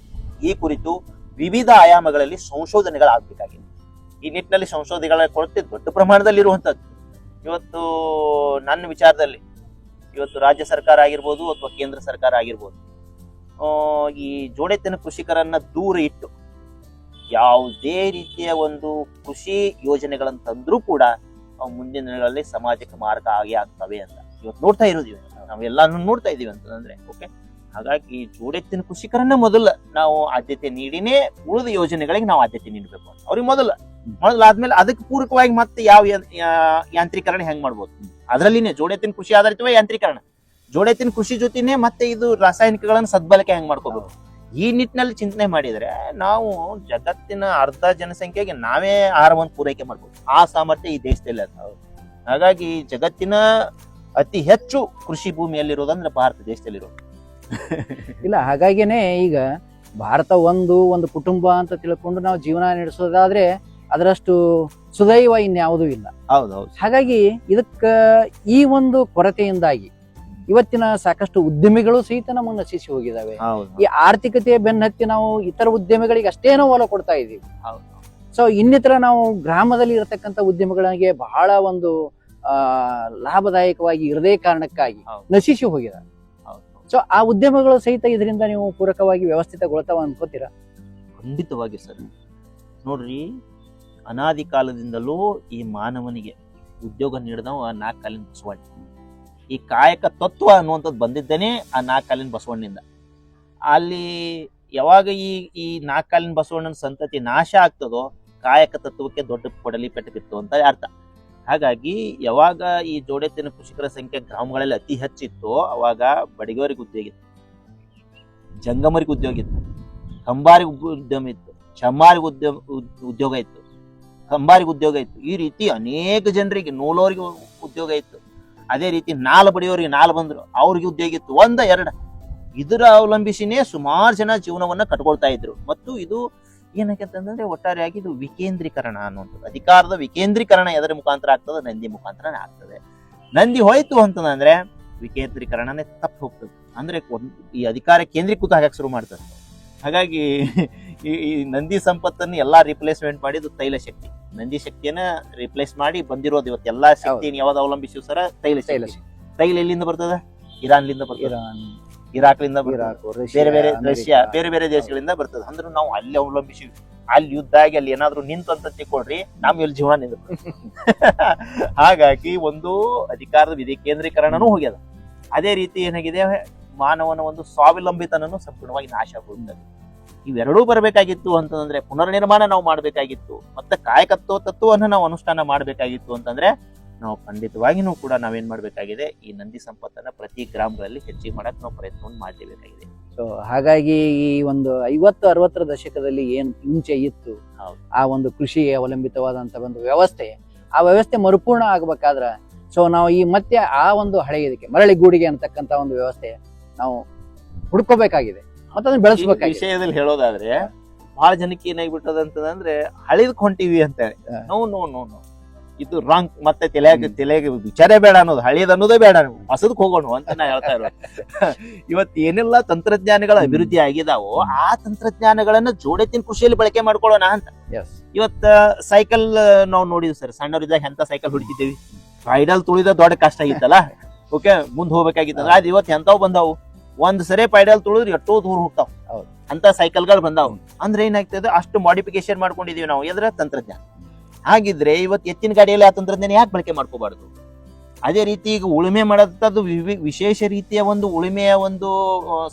ಈ ಕುರಿತು ವಿವಿಧ ಆಯಾಮಗಳಲ್ಲಿ ಸಂಶೋಧನೆಗಳಾಗಬೇಕಾಗಿದೆ. ಈ ನಿಟ್ಟಿನಲ್ಲಿ ಸಂಶೋಧನೆಗಳ ಕೊರತೆ ದೊಡ್ಡ ಪ್ರಮಾಣದಲ್ಲಿ ಇರುವಂತದ್ದು. ಇವತ್ತು ನನ್ನ ವಿಚಾರದಲ್ಲಿ ಇವತ್ತು ರಾಜ್ಯ ಸರ್ಕಾರ ಆಗಿರ್ಬೋದು ಅಥವಾ ಕೇಂದ್ರ ಸರ್ಕಾರ ಆಗಿರ್ಬೋದು, ಈ ಜೋಡೆತ್ತಿನ ಕೃಷಿಕರನ್ನ ದೂರ ಇಟ್ಟು ಯಾವುದೇ ರೀತಿಯ ಒಂದು ಕೃಷಿ ಯೋಜನೆಗಳನ್ನು ತಂದ್ರೂ ಕೂಡ ಅವು ಮುಂದಿನ ದಿನಗಳಲ್ಲಿ ಸಮಾಜಕ್ಕೆ ಮಾರಕ ಆಗೇ ಆಗ್ತವೆ ಅಂತ ಇವತ್ತು ನೋಡ್ತಾ ಇರೋದಿವಿ. ನಾವೆಲ್ಲಾನು ನೋಡ್ತಾ ಇದೀವಿ ಅಂತಂದ್ರೆ ಓಕೆ. ಹಾಗಾಗಿ ಜೋಡೆತ್ತಿನ ಕೃಷಿಕರನ್ನ ಮೊದಲು ನಾವು ಆದ್ಯತೆ ನೀಡಿನೇ ಉಳಿದ ಯೋಜನೆಗಳಿಗೆ ನಾವು ಆದ್ಯತೆ ನೀಡಬೇಕು ಅಂತ. ಅವ್ರಿಗೆ ಮೊದಲಾದ್ಮೇಲೆ ಅದಕ್ಕೆ ಪೂರಕವಾಗಿ ಮತ್ತೆ ಯಾವ ಯಾಂತ್ರೀಕರಣ ಹೆಂಗ್ ಮಾಡ್ಬೋದು, ಅದರಲ್ಲಿನೇ ಜೋಡೆತ್ತಿನ ಕೃಷಿ ಆಧಾರಿತವೇ ಯಾಂತ್ರೀಕರಣ, ಜೋಡೆತ್ತಿನ ಕೃಷಿ ಜೊತೆನೆ ಮತ್ತೆ ಇದು ರಾಸಾಯನಿಕಗಳನ್ನು ಸದ್ಬಳಕೆ ಹೆಂಗ್ ಮಾಡ್ಕೋಬೇಕು, ಈ ನಿಟ್ಟಿನಲ್ಲಿ ಚಿಂತನೆ ಮಾಡಿದ್ರೆ ನಾವು ಜಗತ್ತಿನ ಅರ್ಧ ಜನಸಂಖ್ಯೆಗೆ ನಾವೇ ಆಹಾರವನ್ನು ಪೂರೈಕೆ ಮಾಡ್ಬೋದು. ಆ ಸಾಮರ್ಥ್ಯ ಈ ದೇಶದಲ್ಲಿ ಅದ. ಹಾಗಾಗಿ ಜಗತ್ತಿನ ಅತಿ ಹೆಚ್ಚು ಕೃಷಿ ಭೂಮಿಯಲ್ಲಿರೋದಂದ್ರೆ ಭಾರತ ದೇಶದಲ್ಲಿರೋದು. ಇಲ್ಲ, ಹಾಗಾಗಿನೇ ಈಗ ಭಾರತ ಒಂದು ಕುಟುಂಬ ಅಂತ ತಿಳ್ಕೊಂಡು ನಾವು ಜೀವನ ನಡೆಸೋದಾದ್ರೆ ಅದರಷ್ಟು ಸುದೈವ ಇನ್ಯಾವುದೂ ಇಲ್ಲ. ಹೌದೌದು. ಹಾಗಾಗಿ ಇದಕ್ಕ ಈ ಒಂದು ಕೊರತೆಯಿಂದಾಗಿ ಇವತ್ತಿನ ಸಾಕಷ್ಟು ಉದ್ಯಮಿಗಳು ಸಹಿತ ನಮ್ಮನ್ನು ನಶಿಸಿ ಹೋಗಿದ್ದಾವೆ. ಈ ಆರ್ಥಿಕತೆಯ ಬೆನ್ನತ್ತಿ ನಾವು ಇತರ ಉದ್ಯಮಿಗಳಿಗೆ ಅಷ್ಟೇ ನಾವು ಒಲ ಕೊಡ್ತಾ ಇದ್ದೀವಿ. ಸೊ ಇನ್ನಿತರ ನಾವು ಗ್ರಾಮದಲ್ಲಿ ಇರತಕ್ಕಂತ ಉದ್ಯಮಿಗಳಿಗೆ ಬಹಳ ಒಂದು ಲಾಭದಾಯಕವಾಗಿ ಇರದೇ ಕಾರಣಕ್ಕಾಗಿ ನಶಿಸಿ ಹೋಗಿದ್ದಾರೆ. ಸೊ ಆ ಉದ್ಯಮಗಳು ಸಹಿತ ಇದರಿಂದ ನೀವು ಪೂರಕವಾಗಿ ವ್ಯವಸ್ಥಿತಗೊಳ್ತಾವ ಅನ್ಕೋತೀರಾ? ಖಂಡಿತವಾಗಿ ಸರ್. ನೋಡ್ರಿ, ಅನಾದಿ ಕಾಲದಿಂದಲೂ ಈ ಮಾನವನಿಗೆ ಉದ್ಯೋಗ ನೀಡಿದವ 4 ಕಾಲಿನ ಬಸವಣ್ಣ. ಈ ಕಾಯಕ ತತ್ವ ಅನ್ನುವಂಥದ್ದು ಬಂದಿದ್ದೇನೆ ಆ 4 ಕಾಲಿನ ಬಸವಣ್ಣಿಂದ. ಅಲ್ಲಿ ಯಾವಾಗ ಈ 4 ಕಾಲಿನ ಬಸವಣ್ಣನ ಸಂತತಿ ನಾಶ ಆಗ್ತದೋ ಕಾಯಕ ತತ್ವಕ್ಕೆ ದೊಡ್ಡ ಕೊಡಲಿ ಪೆಟ್ಟು ಬಿತ್ತು ಅಂತ ಅರ್ಥ. ಹಾಗಾಗಿ ಯಾವಾಗ ಈ ಜೋಡೆತ್ತಿನ ಕೃಷಿಕರ ಸಂಖ್ಯೆ ಗ್ರಾಮಗಳಲ್ಲಿ ಅತಿ ಹೆಚ್ಚಿತ್ತು ಅವಾಗ ಬಡಿಗೆಯವರಿಗೆ ಉದ್ಯೋಗ ಇತ್ತು, ಜಂಗಮರಿಗೆ ಉದ್ಯೋಗ ಇತ್ತು, ಕಂಬಾರಿಗೆ ಉದ್ಯಮ ಇತ್ತು, ಚಮ್ಮಾರಿಗೆ ಉದ್ಯೋಗ ಇತ್ತು, ಕಂಬಾರಿಗೆ ಉದ್ಯೋಗ ಇತ್ತು. ಈ ರೀತಿ ಅನೇಕ ಜನರಿಗೆ ನೂಲೋರಿಗೆ ಉದ್ಯೋಗ ಇತ್ತು. ಅದೇ ರೀತಿ ನಾಲ್ ಬಡಿಯೋರಿಗೆ ನಾಲ್ ಬಂದ್ರು ಅವ್ರಿಗೆ ಉದ್ಯೋಗ ಇತ್ತು, 1-2. ಇದರ ಅವಲಂಬಿಸಿನೇ ಸುಮಾರು ಜನ ಜೀವನವನ್ನ ಕಟ್ಕೊಳ್ತಾ ಇದ್ರು. ಮತ್ತು ಇದು ಏನಕ್ಕಂತಂದ್ರೆ ಒಟ್ಟಾರೆಯಾಗಿ ಇದು ವಿಕೇಂದ್ರೀಕರಣ ಅನ್ನುವಂಥದ್ದು, ಅಧಿಕಾರದ ವಿಕೇಂದ್ರೀಕರಣ ಎದರ ಮುಖಾಂತರ ಆಗ್ತದೆ? ನಂದಿ ಮುಖಾಂತರನೇ ಆಗ್ತದೆ. ನಂದಿ ಹೋಯ್ತು ಅಂತಂದ್ರೆ ವಿಕೇಂದ್ರೀಕರಣನೇ ತಪ್ಪು ಹೋಗ್ತದೆ. ಅಂದ್ರೆ ಈ ಅಧಿಕಾರ ಕೇಂದ್ರೀಕೃತ ಆಗಕ್ಕೆ ಶುರು ಮಾಡ್ತದೆ. ಹಾಗಾಗಿ ಈ ನಂದಿ ಸಂಪತ್ತನ್ನು ಎಲ್ಲಾ ರಿಪ್ಲೇಸ್ಮೆಂಟ್ ಮಾಡಿದ್ದು ತೈಲ ಶಕ್ತಿ, ನಂದಿ ಶಕ್ತಿಯನ್ನ ರಿಪ್ಲೇಸ್ ಮಾಡಿ ಬಂದಿರೋದು ಇವತ್ತು ಎಲ್ಲಾ ಶಕ್ತಿಯನ್ನು ಯಾವ್ದು ಅವಲಂಬಿಸಿ ಸರ ತೈಲ ಶಕ್ತಿ. ತೈಲ ಎಲ್ಲಿಂದ ಬರ್ತದ? ಇರಾನ್ಲಿಂದ ಬರ್ತದೆ, ಇರಾಕ್ಲಿಂದ ಬೇರೆ ಬೇರೆ ರಷ್ಯಾ ಬೇರೆ ಬೇರೆ ದೇಶಗಳಿಂದ ಬರ್ತದೆ. ಅಂದ್ರೆ ನಾವು ಅಲ್ಲಿ ಅವಲಂಬಿಸಿವಿ. ಅಲ್ಲಿ ಯುದ್ಧ ಆಗಿ ಅಲ್ಲಿ ಏನಾದ್ರು ನಿಂತು ಅಂತ ತಿಳ್ಕೊಳ್ರಿ, ನಮ್ ಇಲ್ಲಿ ಜೀವನ ನಿಂತ. ಹಾಗಾಗಿ ಒಂದು ಅಧಿಕಾರದ ವಿಕೇಂದ್ರೀಕರಣನೂ ಹೋಗ್ಯದ. ಅದೇ ರೀತಿ ಏನಾಗಿದೆ, ಮಾನವನ ಒಂದು ಸ್ವಾವಲಂಬಿತನೂ ಸಂಪೂರ್ಣವಾಗಿ ನಾಶ ಆಗುತ್ತದೆ. ಇವೆರಡೂ ಬರಬೇಕಾಗಿತ್ತು ಅಂತಂದ್ರೆ ಪುನರ್ನಿರ್ಮಾಣ ನಾವು ಮಾಡ್ಬೇಕಾಗಿತ್ತು, ಮತ್ತೆ ತತ್ವವನ್ನು ನಾವು ಅನುಷ್ಠಾನ ಮಾಡ್ಬೇಕಾಗಿತ್ತು ಅಂತಂದ್ರೆ ನಾವು ಖಂಡಿತವಾಗಿನೂ ಕೂಡ ನಾವೇನ್ ಮಾಡ್ಬೇಕಾಗಿದೆ, ಈ ನಂದಿ ಸಂಪತ್ತನ್ನ ಪ್ರತಿ ಗ್ರಾಮಗಳಲ್ಲಿ ಹೆಚ್ಚಿಗೆ ಮಾಡಕ್ ನಾವು ಪ್ರಯತ್ನವನ್ನು ಮಾಡಲೇಬೇಕಾಗಿದೆ. ಸೊ ಹಾಗಾಗಿ ಈ ಒಂದು 50-60ರ ದಶಕದಲ್ಲಿ ಏನ್ ಮುಂಚೆ ಇತ್ತು ಆ ಒಂದು ಕೃಷಿ ಅವಲಂಬಿತವಾದಂತ ಒಂದು ವ್ಯವಸ್ಥೆ, ಆ ವ್ಯವಸ್ಥೆ ಮರುಪೂರ್ಣ ಆಗ್ಬೇಕಾದ್ರ ಸೊ ನಾವು ಈ ಮತ್ತೆ ಆ ಒಂದು ಹಳೆಯದಕ್ಕೆ ಮರಳಿ ಗೂಡಿಗೆ ಅಂತಕ್ಕಂತ ಒಂದು ವ್ಯವಸ್ಥೆ ನಾವು ಹುಡ್ಕೋಬೇಕಾಗಿದೆ, ಮತ್ತೆ ಅದನ್ನ ಬೆಳೆಸಬೇಕಾಗಿದೆ. ವಿಷಯದಲ್ಲಿ ಹೇಳೋದಾದ್ರೆ ಬಹಳ ಜನಕ್ಕೆ ಏನಾಗ್ಬಿಟ್ಟದ ಅಂತಂದ್ರೆ ಹಳಿದಕ್ ಹೊಂಟಿವಿ ಅಂತ ಹೇಳಿ. ನೋ ಇದು ರಾಂಗ್. ಮತ್ತೆ ತಲೆಗೆ ವಿಚಾರ ಬೇಡ ಅನ್ನೋದು, ಹಳಿಯದ್ ಅನ್ನೋದೇ ಬೇಡ, ಹೊಸದಕ್ಕೆ ಹೋಗೋಣ ಅಂತ ನಾ ಹೇಳ್ತಾ ಇರೋ. ಇವತ್ತು ಏನೆಲ್ಲ ತಂತ್ರಜ್ಞಾನಗಳ ಅಭಿವೃದ್ಧಿ ಆಗಿದಾವೋ ಆ ತಂತ್ರಜ್ಞಾನಗಳನ್ನ ಜೋಡೆತ್ತಿನ ಕೃಷಿಯಲ್ಲಿ ಬಳಕೆ ಮಾಡ್ಕೊಳ್ಳೋಣ ಅಂತ. ಇವತ್ತ ಸೈಕಲ್ ನಾವು ನೋಡಿದ್ವಿ ಸರ್, ಸಣ್ಣವರಿದ್ದಾಗ ಎಂತ ಸೈಕಲ್ ಹೊಡಿತಿದ್ದೇವಿ, ಪೈಡಲ್ ತುಳಿದ ದೊಡ್ಡ ಕಷ್ಟ ಆಗಿತ್ತಲ್ಲ. ಓಕೆ, ಮುಂದ್ ಹೋಗ್ಬೇಕಾಗಿತ್ತಂದ್ರೆ ಅದು ಇವತ್ತು ಎಂತಾವ್ ಬಂದಾವು, ಒಂದ್ ಸರಿ ಪೈಡಲ್ ತುಳಿದ್ರೆ ಎಷ್ಟೋ ದೂರ ಹೋಗ್ತಾವ್ ಅಂತ ಸೈಕಲ್ಗಳು ಬಂದಾವ್. ಅಂದ್ರೆ ಏನಾಗ್ತದೆ, ಅಷ್ಟು ಮಾಡಿಫಿಕೇಶನ್ ಮಾಡ್ಕೊಂಡಿದೀವಿ ನಾವು ಎದ್ರ ತಂತ್ರಜ್ಞಾನ. ಹಾಗಿದ್ರೆ ಇವತ್ತು ಎತ್ತಿನ ಗಾಡಿಯಲ್ಲಿ ಆ ತಂತ್ರಜ್ಞಾನ ಯಾಕೆ ಬಳಕೆ ಮಾಡ್ಕೋಬಾರ್ದು? ಅದೇ ರೀತಿ ಈಗ ಉಳುಮೆ ಮಾಡೋದು ವಿಶೇಷ ರೀತಿಯ ಒಂದು ಉಳುಮೆಯ ಒಂದು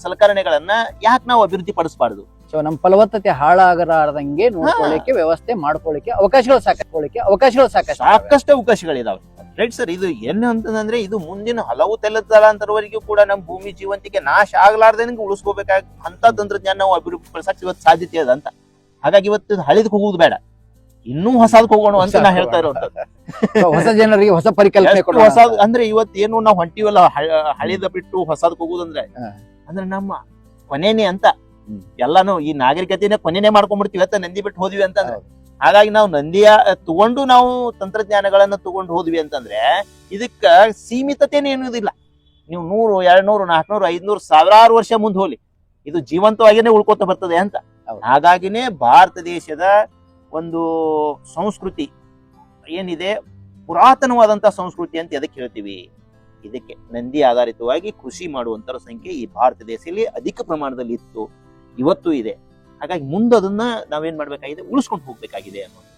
ಸಲಕರಣೆಗಳನ್ನ ಯಾಕೆ ನಾವು ಅಭಿವೃದ್ಧಿ ಪಡಿಸಬಾರ್ದು? ಸೊ ನಮ್ಮ ಫಲವತ್ತತೆ ಹಾಳಾಗಲಾರ್ದಂಗೆ ನೋಡ್ಕೊಳ್ಳಿಕ್ಕೆ ವ್ಯವಸ್ಥೆ ಮಾಡ್ಕೊಳ್ಳಿಕ್ಕೆ ಅವಕಾಶಗಳು ಸಾಕಷ್ಟು ಅವಕಾಶಗಳಿದಾವೆ. Right sir. ಇದು ಏನು ಅಂತಂದ್ರೆ ಇದು ಮುಂದಿನ ಹಲವು ತಲಾಂತರವರೆಗೂ ಕೂಡ ನಮ್ಮ ಭೂಮಿ ಜೀವಂತಿಕೆ ನಾಶ ಆಗ್ಲಾರ್ದಂಗೆ ಉಳಿಸ್ಕೋಬೇಕಾಗ ಅಂತ ತಂತ್ರಜ್ಞಾನ ನಾವು ಅಭಿವೃದ್ಧಿ ಪಡಿಸಕ್ ಇವತ್ತು ಸಾಧ್ಯತೆ ಅದ ಅಂತ. ಹಾಗಾಗಿ ಇವತ್ತು ಹಳಿದಕ್ಕೆ ಹೋಗುದು ಬೇಡ, ಇನ್ನೂ ಹೊಸದಕ್ಕೆ ಹೋಗೋಣ ಅಂತ ನಾ ಹೇಳ್ತಾ ಇರೋಂಥದ್ದು. ಹೊಸ ಜನರಿಗೆ ಹೊಸ ಪರಿಕಲ್ಪನೆ ಹೊಸ ಅಂದ್ರೆ ಇವತ್ತು ಏನು ನಾವು ಹೊಂಟಿವಲ್ಲ ಹಳಿದ ಬಿಟ್ಟು ಹೊಸದಕ್ಕೆ ಹೋಗುದಂದ್ರೆ ಅಂದ್ರೆ ನಮ್ಮ ಕೊನೆನೆ ಅಂತ ಎಲ್ಲಾನು ಈ ನಾಗರಿಕತೆನೇ ಕೊನೆನೆ ಮಾಡ್ಕೊಂಡ್ಬಿಡ್ತೀವಿ ಅಂತ ನಂದಿ ಬಿಟ್ಟು ಹೋದ್ವಿ ಅಂತಂದ್ರೆ. ಹಾಗಾಗಿ ನಾವು ನಂದಿಯ ತಗೊಂಡು ನಾವು ತಂತ್ರಜ್ಞಾನಗಳನ್ನ ತಗೊಂಡು ಹೋದ್ವಿ ಅಂತಂದ್ರೆ ಇದಕ್ಕ ಸೀಮಿತತೆನೇ ಏನೋದಿಲ್ಲ. ನೀವು 100, 200, 400, 500 ಸಾವಿರಾರು ವರ್ಷ ಮುಂದೆ ಹೋಗ್ಲಿ, ಇದು ಜೀವಂತವಾಗಿನೇ ಉಳ್ಕೋತ ಬರ್ತದೆ ಅಂತ. ಹಾಗಾಗಿನೇ ಭಾರತ ದೇಶದ ಒಂದು ಸಂಸ್ಕೃತಿ ಏನಿದೆ, ಪುರಾತನವಾದಂತಹ ಸಂಸ್ಕೃತಿ ಅಂತ ಎದಕ್ಕೆ ಹೇಳ್ತೀವಿ? ಇದಕ್ಕೆ ನಂದಿ ಆಧಾರಿತವಾಗಿ ಕೃಷಿ ಮಾಡುವಂತರ ಸಂಖ್ಯೆ ಈ ಭಾರತ ದೇಶದಲ್ಲಿ ಅಧಿಕ ಪ್ರಮಾಣದಲ್ಲಿ ಇತ್ತು, ಇವತ್ತು ಇದೆ. ಹಾಗಾಗಿ ಮುಂದೆ ಅದನ್ನ ನಾವೇನ್ ಮಾಡ್ಬೇಕಾಗಿದೆ, ಉಳಿಸ್ಕೊಂಡು ಹೋಗ್ಬೇಕಾಗಿದೆ ಅನ್ನೋದು.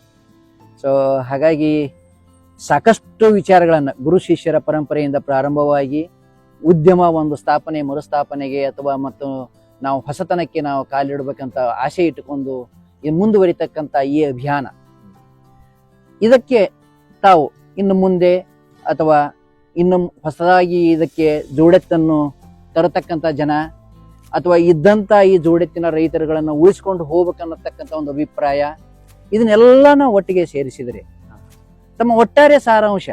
ಸೊ ಹಾಗಾಗಿ ಸಾಕಷ್ಟು ವಿಚಾರಗಳನ್ನ ಗುರು ಶಿಷ್ಯರ ಪರಂಪರೆಯಿಂದ ಪ್ರಾರಂಭವಾಗಿ ಉದ್ಯಮ ಒಂದು ಸ್ಥಾಪನೆ ಮರುಸ್ಥಾಪನೆಗೆ ಅಥವಾ ಮತ್ತು ನಾವು ಹೊಸತನಕ್ಕೆ ನಾವು ಕಾಲಿಡಬೇಕಂತ ಆಸೆ ಇಟ್ಟುಕೊಂಡು ಮುಂದುವರಿತಕ್ಕಂತ ಈ ಅಭಿಯಾನ, ಇದಕ್ಕೆ ತಾವು ಇನ್ನು ಮುಂದೆ ಅಥವಾ ಇನ್ನು ಹೊಸದಾಗಿ ಇದಕ್ಕೆ ಜೋಡೆತ್ತನ್ನು ತರತಕ್ಕಂತ ಜನ ಅಥವಾ ಇದ್ದಂತ ಈ ಜೋಡೆತ್ತಿನ ರೈತರುಗಳನ್ನ ಉಳಿಸ್ಕೊಂಡು ಹೋಗ್ಬೇಕನ್ನತಕ್ಕಂಥ ಒಂದು ಅಭಿಪ್ರಾಯ, ಇದನ್ನೆಲ್ಲನ ಒಟ್ಟಿಗೆ ಸೇರಿಸಿದರೆ ತಮ್ಮ ಒಟ್ಟಾರೆ ಸಾರಾಂಶ,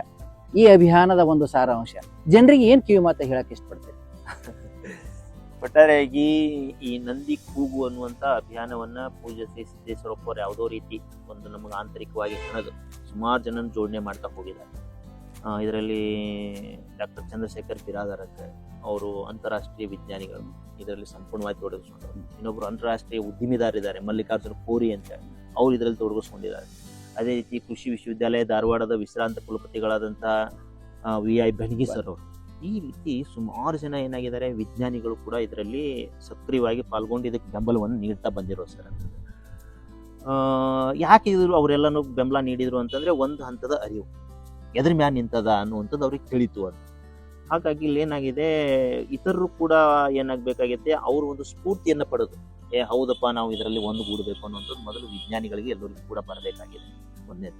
ಈ ಅಭಿಯಾನದ ಒಂದು ಸಾರಾಂಶ ಜನರಿಗೆ ಏನ್ ಕಿವಿ ಮಾತು ಹೇಳಕ್ ಇಷ್ಟಪಡ್ತೇವೆ? ಒಟ್ಟಾರೆಯಾಗಿ ಈ ನಂದಿ ಕೂಗು ಅನ್ನುವಂತ ಅಭಿಯಾನವನ್ನ ಪೂಜ್ಯ ಶ್ರೀ ಸಿದ್ದೇಶ್ವರಪ್ಪ ಯಾವುದೋ ರೀತಿ ಒಂದು ನಮಗೆ ಆಂತರಿಕವಾಗಿ ಹಣದು ಸುಮಾರು ಜನ ಜೋಡಣೆ ಮಾಡ್ತಾ ಹೋಗಿದ್ದಾರೆ. ಇದರಲ್ಲಿ ಡಾಕ್ಟರ್ ಚಂದ್ರಶೇಖರ್ ಬಿರಾದರ್ ಅವರು ಅಂತಾರಾಷ್ಟ್ರೀಯ ವಿಜ್ಞಾನಿಗಳು ಇದರಲ್ಲಿ ಸಂಪೂರ್ಣವಾಗಿ ತೊಡಗಿಸ್ಕೊಂಡರು. ಇನ್ನೊಬ್ರು ಅಂತಾರಾಷ್ಟ್ರೀಯ ಉದ್ಯಮಿದಾರಿದ್ದಾರೆ ಮಲ್ಲಿಕಾರ್ಜುನ ಕೋರಿ ಅಂತ, ಅವ್ರು ಇದರಲ್ಲಿ ತೊಡಗಿಸ್ಕೊಂಡಿದ್ದಾರೆ. ಅದೇ ರೀತಿ ಕೃಷಿ ವಿಶ್ವವಿದ್ಯಾಲಯ ಧಾರವಾಡದ ವಿಶ್ರಾಂತ ಕುಲಪತಿಗಳಾದಂತಹ VI ಬೆಣಗಿ ಸರ್ ಅವರು. ಈ ರೀತಿ ಸುಮಾರು ಜನ ಏನಾಗಿದ್ದಾರೆ ವಿಜ್ಞಾನಿಗಳು ಕೂಡ ಇದರಲ್ಲಿ ಸಕ್ರಿಯವಾಗಿ ಪಾಲ್ಗೊಂಡು ಇದಕ್ಕೆ ಬೆಂಬಲವನ್ನು ನೀಡ್ತಾ ಬಂದಿರೋ ಸರ್ ಅಂತ. ಯಾಕೆ ಇದ್ರು ಅವರೆಲ್ಲನೂ ಬೆಂಬಲ ನೀಡಿದ್ರು ಅಂತಂದ್ರೆ ಒಂದು ಹಂತದ ಅರಿವು, ಎದ್ರ ಮ್ಯಾಲ ನಿಂತದ ಅನ್ನುವಂಥದ್ದು ಅವ್ರಿಗೆ ತಿಳಿತು ಅಂತ. ಹಾಗಾಗಿ ಇಲ್ಲಿ ಏನಾಗಿದೆ, ಇತರರು ಕೂಡ ಏನಾಗಬೇಕಾಗೈತೆ, ಅವರು ಒಂದು ಸ್ಫೂರ್ತಿಯನ್ನು ಪಡೆದು ಹೌದಪ್ಪ ನಾವು ಇದರಲ್ಲಿ ಒಂದುಗೂಡಬೇಕು ಅನ್ನುವಂಥದ್ದು ಮೊದಲು ವಿಜ್ಞಾನಿಗಳಿಗೆ ಎಲ್ಲರಿಗೂ ಕೂಡ ಬರಬೇಕಾಗಿದೆ. ಒಂದನೇದು.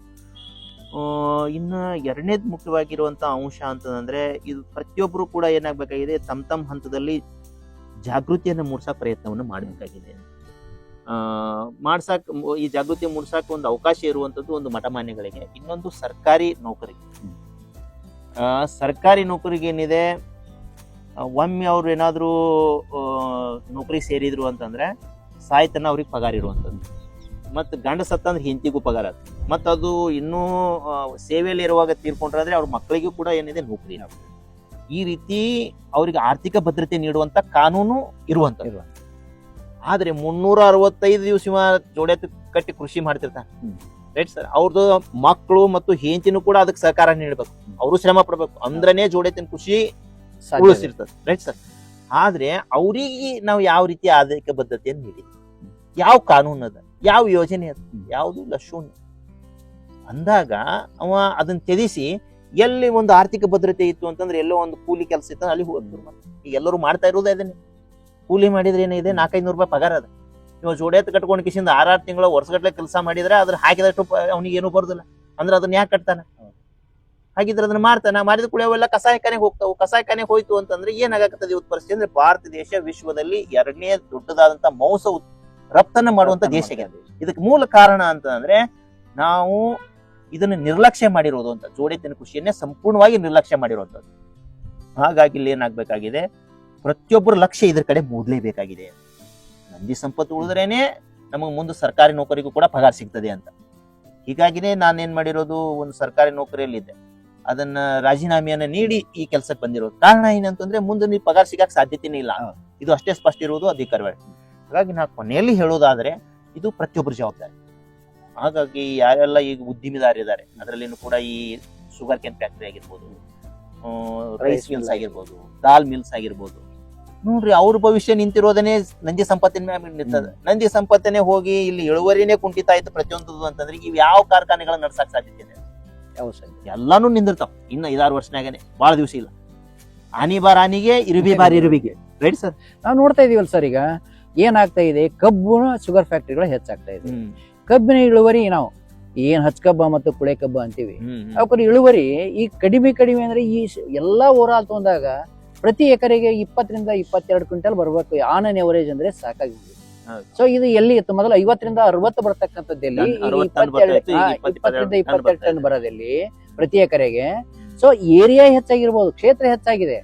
ಇನ್ನು ಎರಡನೇದು ಮುಖ್ಯವಾಗಿರುವಂಥ ಅಂಶ ಅಂತಂದ್ರೆ, ಇದು ಪ್ರತಿಯೊಬ್ಬರು ಕೂಡ ಏನಾಗಬೇಕಾಗಿದೆ, ತಮ್ಮ ಹಂತದಲ್ಲಿ ಜಾಗೃತಿಯನ್ನು ಮೂಡಿಸೋ ಪ್ರಯತ್ನವನ್ನು ಮಾಡಬೇಕಾಗಿದೆ. ಈ ಜಾಗೃತಿ ಮೂಡಿಸಕ್ಕೆ ಒಂದು ಅವಕಾಶ ಇರುವಂಥದ್ದು ಒಂದು ಮಠಮಾನ್ಯಗಳಿಗೆ, ಇನ್ನೊಂದು ಸರ್ಕಾರಿ ನೌಕರಿಗೆ. ಸರ್ಕಾರಿ ನೌಕರಿಗೆ ಏನಿದೆ, ಒಮ್ಮೆ ಅವ್ರು ಏನಾದರೂ ನೌಕರಿ ಸೇರಿದ್ರು ಅಂತಂದ್ರೆ ಸಾಯ್ತನ ಅವ್ರಿಗೆ ಪಗಾರ ಇರುವಂಥದ್ದು, ಮತ್ತು ಗಂಡ ಸತ್ತಂದ್ರೆ ಹೆಂಡತಿಗೂ ಪಗಾರ, ಮತ್ತು ಅದು ಇನ್ನೂ ಸೇವೆಯಲ್ಲಿ ಇರುವಾಗ ತೀರ್ಕೊಂಡ್ರೆ ಅವ್ರ ಮಕ್ಕಳಿಗೂ ಕೂಡ ಏನಿದೆ ನೌಕರಿ. ಈ ರೀತಿ ಅವರಿಗೆ ಆರ್ಥಿಕ ಭದ್ರತೆ ನೀಡುವಂತ ಕಾನೂನು ಇರುವಂತ. ಆದ್ರೆ 365 ದಿವಸ ಜೋಡೆತ್ತು ಕಟ್ಟಿ ಕೃಷಿ ಮಾಡ್ತಿರ್ತಾನೆ, ರೈಟ್ ಸರ್. ಅವ್ರದ್ದು ಮಕ್ಕಳು ಮತ್ತು ಹೆಂಡತಿನೂ ಕೂಡ ಅದಕ್ಕೆ ಸಹಕಾರ ನೀಡಬೇಕು, ಅವರು ಶ್ರಮ ಪಡ್ಬೇಕು, ಅಂದ್ರನೇ ಜೋಡೆತ್ತಿನ ಕೃಷಿ ಉಳಿಸಿರ್ತದೆ, ರೈಟ್ ಸರ್. ಆದ್ರೆ ಅವ್ರಿಗೆ ನಾವು ಯಾವ ರೀತಿ ಆದಾಯಕ ಬದ್ಧತೆಯನ್ನು ನೀಡಿದ್ವಿ, ಯಾವ ಕಾನೂನು ಅದ, ಯಾವ ಯೋಜನೆ ಅದ, ಯಾವುದು ಲಶೂನ್ಯ ಅಂದಾಗ ಅವ ಅದನ್ನ ತ್ಯಜಿಸಿ ಎಲ್ಲಿ ಒಂದು ಆರ್ಥಿಕ ಭದ್ರತೆ ಇತ್ತು ಅಂತಂದ್ರೆ, ಎಲ್ಲೋ ಒಂದು ಕೂಲಿ ಕೆಲಸ ಇತ್ತು ಅಲ್ಲಿ ಹೋಗ್ತಾರೆ. ಈಗ ಎಲ್ಲರೂ ಮಾಡ್ತಾ ಇರೋದು ಅದನ್ನೇ. ಕೂಲಿ ಮಾಡಿದ್ರೆ ಏನಿದೆ, 400-500 ರೂಪಾಯಿ ಪಗಾರ ಅದ. ಇವಾಗ ಜೋಡೆತ್ ಕಟ್ಕೊಂಡು ಕಿಸಿಂದ 6 ತಿಂಗಳು ವರ್ಷಗಟ್ಲೆ ಕೆಲಸ ಮಾಡಿದ್ರೆ ಅದ್ರ ಹಾಕಿದಷ್ಟು ಅವನಿಗೆ ಏನೂ ಬರೋದಿಲ್ಲ ಅಂದ್ರೆ ಅದನ್ನ ಯಾಕೆ ಕಟ್ತಾನ? ಹಾಗಿದ್ರೆ ಅದನ್ನ ಮಾಡ್ತಾನ, ಮಾಡಿದ ಕೂಡ ಅವೆಲ್ಲ ಕಸಾಯಖಾನೆಗೆ ಹೋಗ್ತಾವು. ಕಸಾಯಖಾನೆಗೆ ಹೋಯ್ತು ಅಂತಂದ್ರೆ ಏನಾಗತ್ತದ ಇವತ್ತು ಪರಿಸ್ಥಿತಿ ಅಂದ್ರೆ, ಭಾರತ ದೇಶ ವಿಶ್ವದಲ್ಲಿ 2ನೇ ದೊಡ್ಡದಾದಂತ ಮಾಂಸ ರಫ್ತನ್ನ ಮಾಡುವಂತ ದೇಶ. ಇದಕ್ಕೆ ಮೂಲ ಕಾರಣ ಅಂತಂದ್ರೆ ನಾವು ಇದನ್ನ ನಿರ್ಲಕ್ಷ್ಯ ಮಾಡಿರೋದು ಅಂತ, ಜೋಡೆತ್ತಿನ ಕೃಷಿಯನ್ನೇ ಸಂಪೂರ್ಣವಾಗಿ ನಿರ್ಲಕ್ಷ್ಯ ಮಾಡಿರುವಂತದ್ದು. ಹಾಗಾಗಿ ಇಲ್ಲಿ ಏನಾಗಬೇಕಾಗಿದೆ, ಪ್ರತಿಯೊಬ್ಬರ ಲಕ್ಷ್ಯ ಇದ್ರ ಕಡೆ ಮೂಡ್ಲೇಬೇಕಾಗಿದೆ. ನಂದಿ ಸಂಪತ್ತು ಉಳಿದ್ರೇನೆ ನಮಗೆ ಮುಂದೆ ಸರ್ಕಾರಿ ನೌಕರಿಗೂ ಕೂಡ ಪಗಾರ ಸಿಗ್ತದೆ ಅಂತ. ಹೀಗಾಗಿನೇ ನಾನೇನ್ ಮಾಡಿರೋದು, ಒಂದು ಸರ್ಕಾರಿ ನೌಕರಿಯಲ್ಲಿದ್ದೆ, ಅದನ್ನ ರಾಜೀನಾಮೆಯನ್ನ ನೀಡಿ ಈ ಕೆಲಸಕ್ಕೆ ಬಂದಿರೋದು. ಕಾರಣ ಏನಂತಂದ್ರೆ, ಮುಂದೆ ನೀವು ಪಗಾರ ಸಿಗಕ್ಕೆ ಸಾಧ್ಯತೆನೇ ಇಲ್ಲ, ಇದು ಅಷ್ಟೇ ಸ್ಪಷ್ಟ ಇರುವುದು ಅಧಿಕಾರವೇ. ಹಾಗಾಗಿ ನಾ ಕೊನೆಯಲ್ಲಿ ಹೇಳೋದಾದ್ರೆ, ಇದು ಪ್ರತಿಯೊಬ್ಬರ ಜವಾಬ್ದಾರಿ. ಹಾಗಾಗಿ ಯಾರೆಲ್ಲ ಈಗ ಉದ್ದಿಮೆದಾರಿದ್ದಾರೆ, ಅದರಲ್ಲಿನೂ ಕೂಡ ಈ ಶುಗರ್ ಕೇನ್ ಫ್ಯಾಕ್ಟರಿ ಆಗಿರ್ಬೋದು, ರೈಸ್ ಮಿಲ್ಸ್ ಆಗಿರ್ಬೋದು, ದಾಲ್ ಮಿಲ್ಸ್ ಆಗಿರ್ಬೋದು, ನೋಡ್ರಿ ಅವ್ರ ಭವಿಷ್ಯ ನಿಂತಿರೋದನ್ನೇ ನಂದಿ ಸಂಪತ್ತಿನ ಮೇಲೆ ನಿಂತದ. ನಂದಿ ಸಂಪತ್ತನೇ ಹೋಗಿ ಇಲ್ಲಿ ಇಳುವರಿನೇ ಕುಂಠಿತ ಆಯ್ತು ಪ್ರತಿಯೊಂದು ಅಂತಂದ್ರೆ, ಇವ್ ಯಾವ ಕಾರ್ಖಾನೆಗಳನ್ನ ನಡ್ಸಕ್ ಸಾಧ್ಯತೆ ಇದೆ? ಎಲ್ಲಾನು ನಿಂದಿರ್ತಾವ. ಇನ್ನು 5-6 ವರ್ಷನಾಗನೆ, ಬಹಳ ದಿವಸ ಇಲ್ಲ. ಆನಿ ಬಾರ್ ಆನಿಗೆ, ಇರುಬಿ ಬಾರ್ ಇರುಬಿಗೆ, ರೈಟ್ ಸರ್. ನಾವು ನೋಡ್ತಾ ಇದೀವಲ್ಲ ಸರ್, ಈಗ ಏನಾಗ್ತಾ ಇದೆ, ಕಬ್ಬು ಶುಗರ್ ಫ್ಯಾಕ್ಟರಿಗಳು ಹೆಚ್ಚಾಗ್ತಾ ಇದೆ. ಕಬ್ಬಿನ ಇಳುವರಿ ನಾವು ಏನ್ ಹಚ್ಕಬ್ಬ ಮತ್ತು ಕುಳೆ ಕಬ್ಬ ಅಂತೀವಿ, ಅವಕ್ರ ಇಳುವರಿ ಈ ಕಡಿಮೆ ಅಂದ್ರೆ ಈ ಎಲ್ಲಾ ಓವರಾಲ್ ತಗೊಂಡಾಗ ಪ್ರತಿ ಎಕರೆಗೆ 20-22 ಕ್ವಿಂಟಲ್ ಬರ್ಬೇಕು ಆನ್ ಅನ್ ಎವರೇಜ್ ಅಂದ್ರೆ ಸಾಕಾಗಿದೆ. ಸೊ ಇದು ಎಲ್ಲಿ ಇತ್ತು ಮೊದಲು 50-60 ಬರ್ತಕ್ಕಂಥದ್ದಲ್ಲಿ 20-22 ಟನ್ ಬರೋದಲ್ಲಿ ಪ್ರತಿ ಎಕರೆಗೆ. ಸೊ ಏರಿಯಾ ಹೆಚ್ಚಾಗಿರ್ಬೋದು, ಕ್ಷೇತ್ರ ಹೆಚ್ಚಾಗಿದೆ,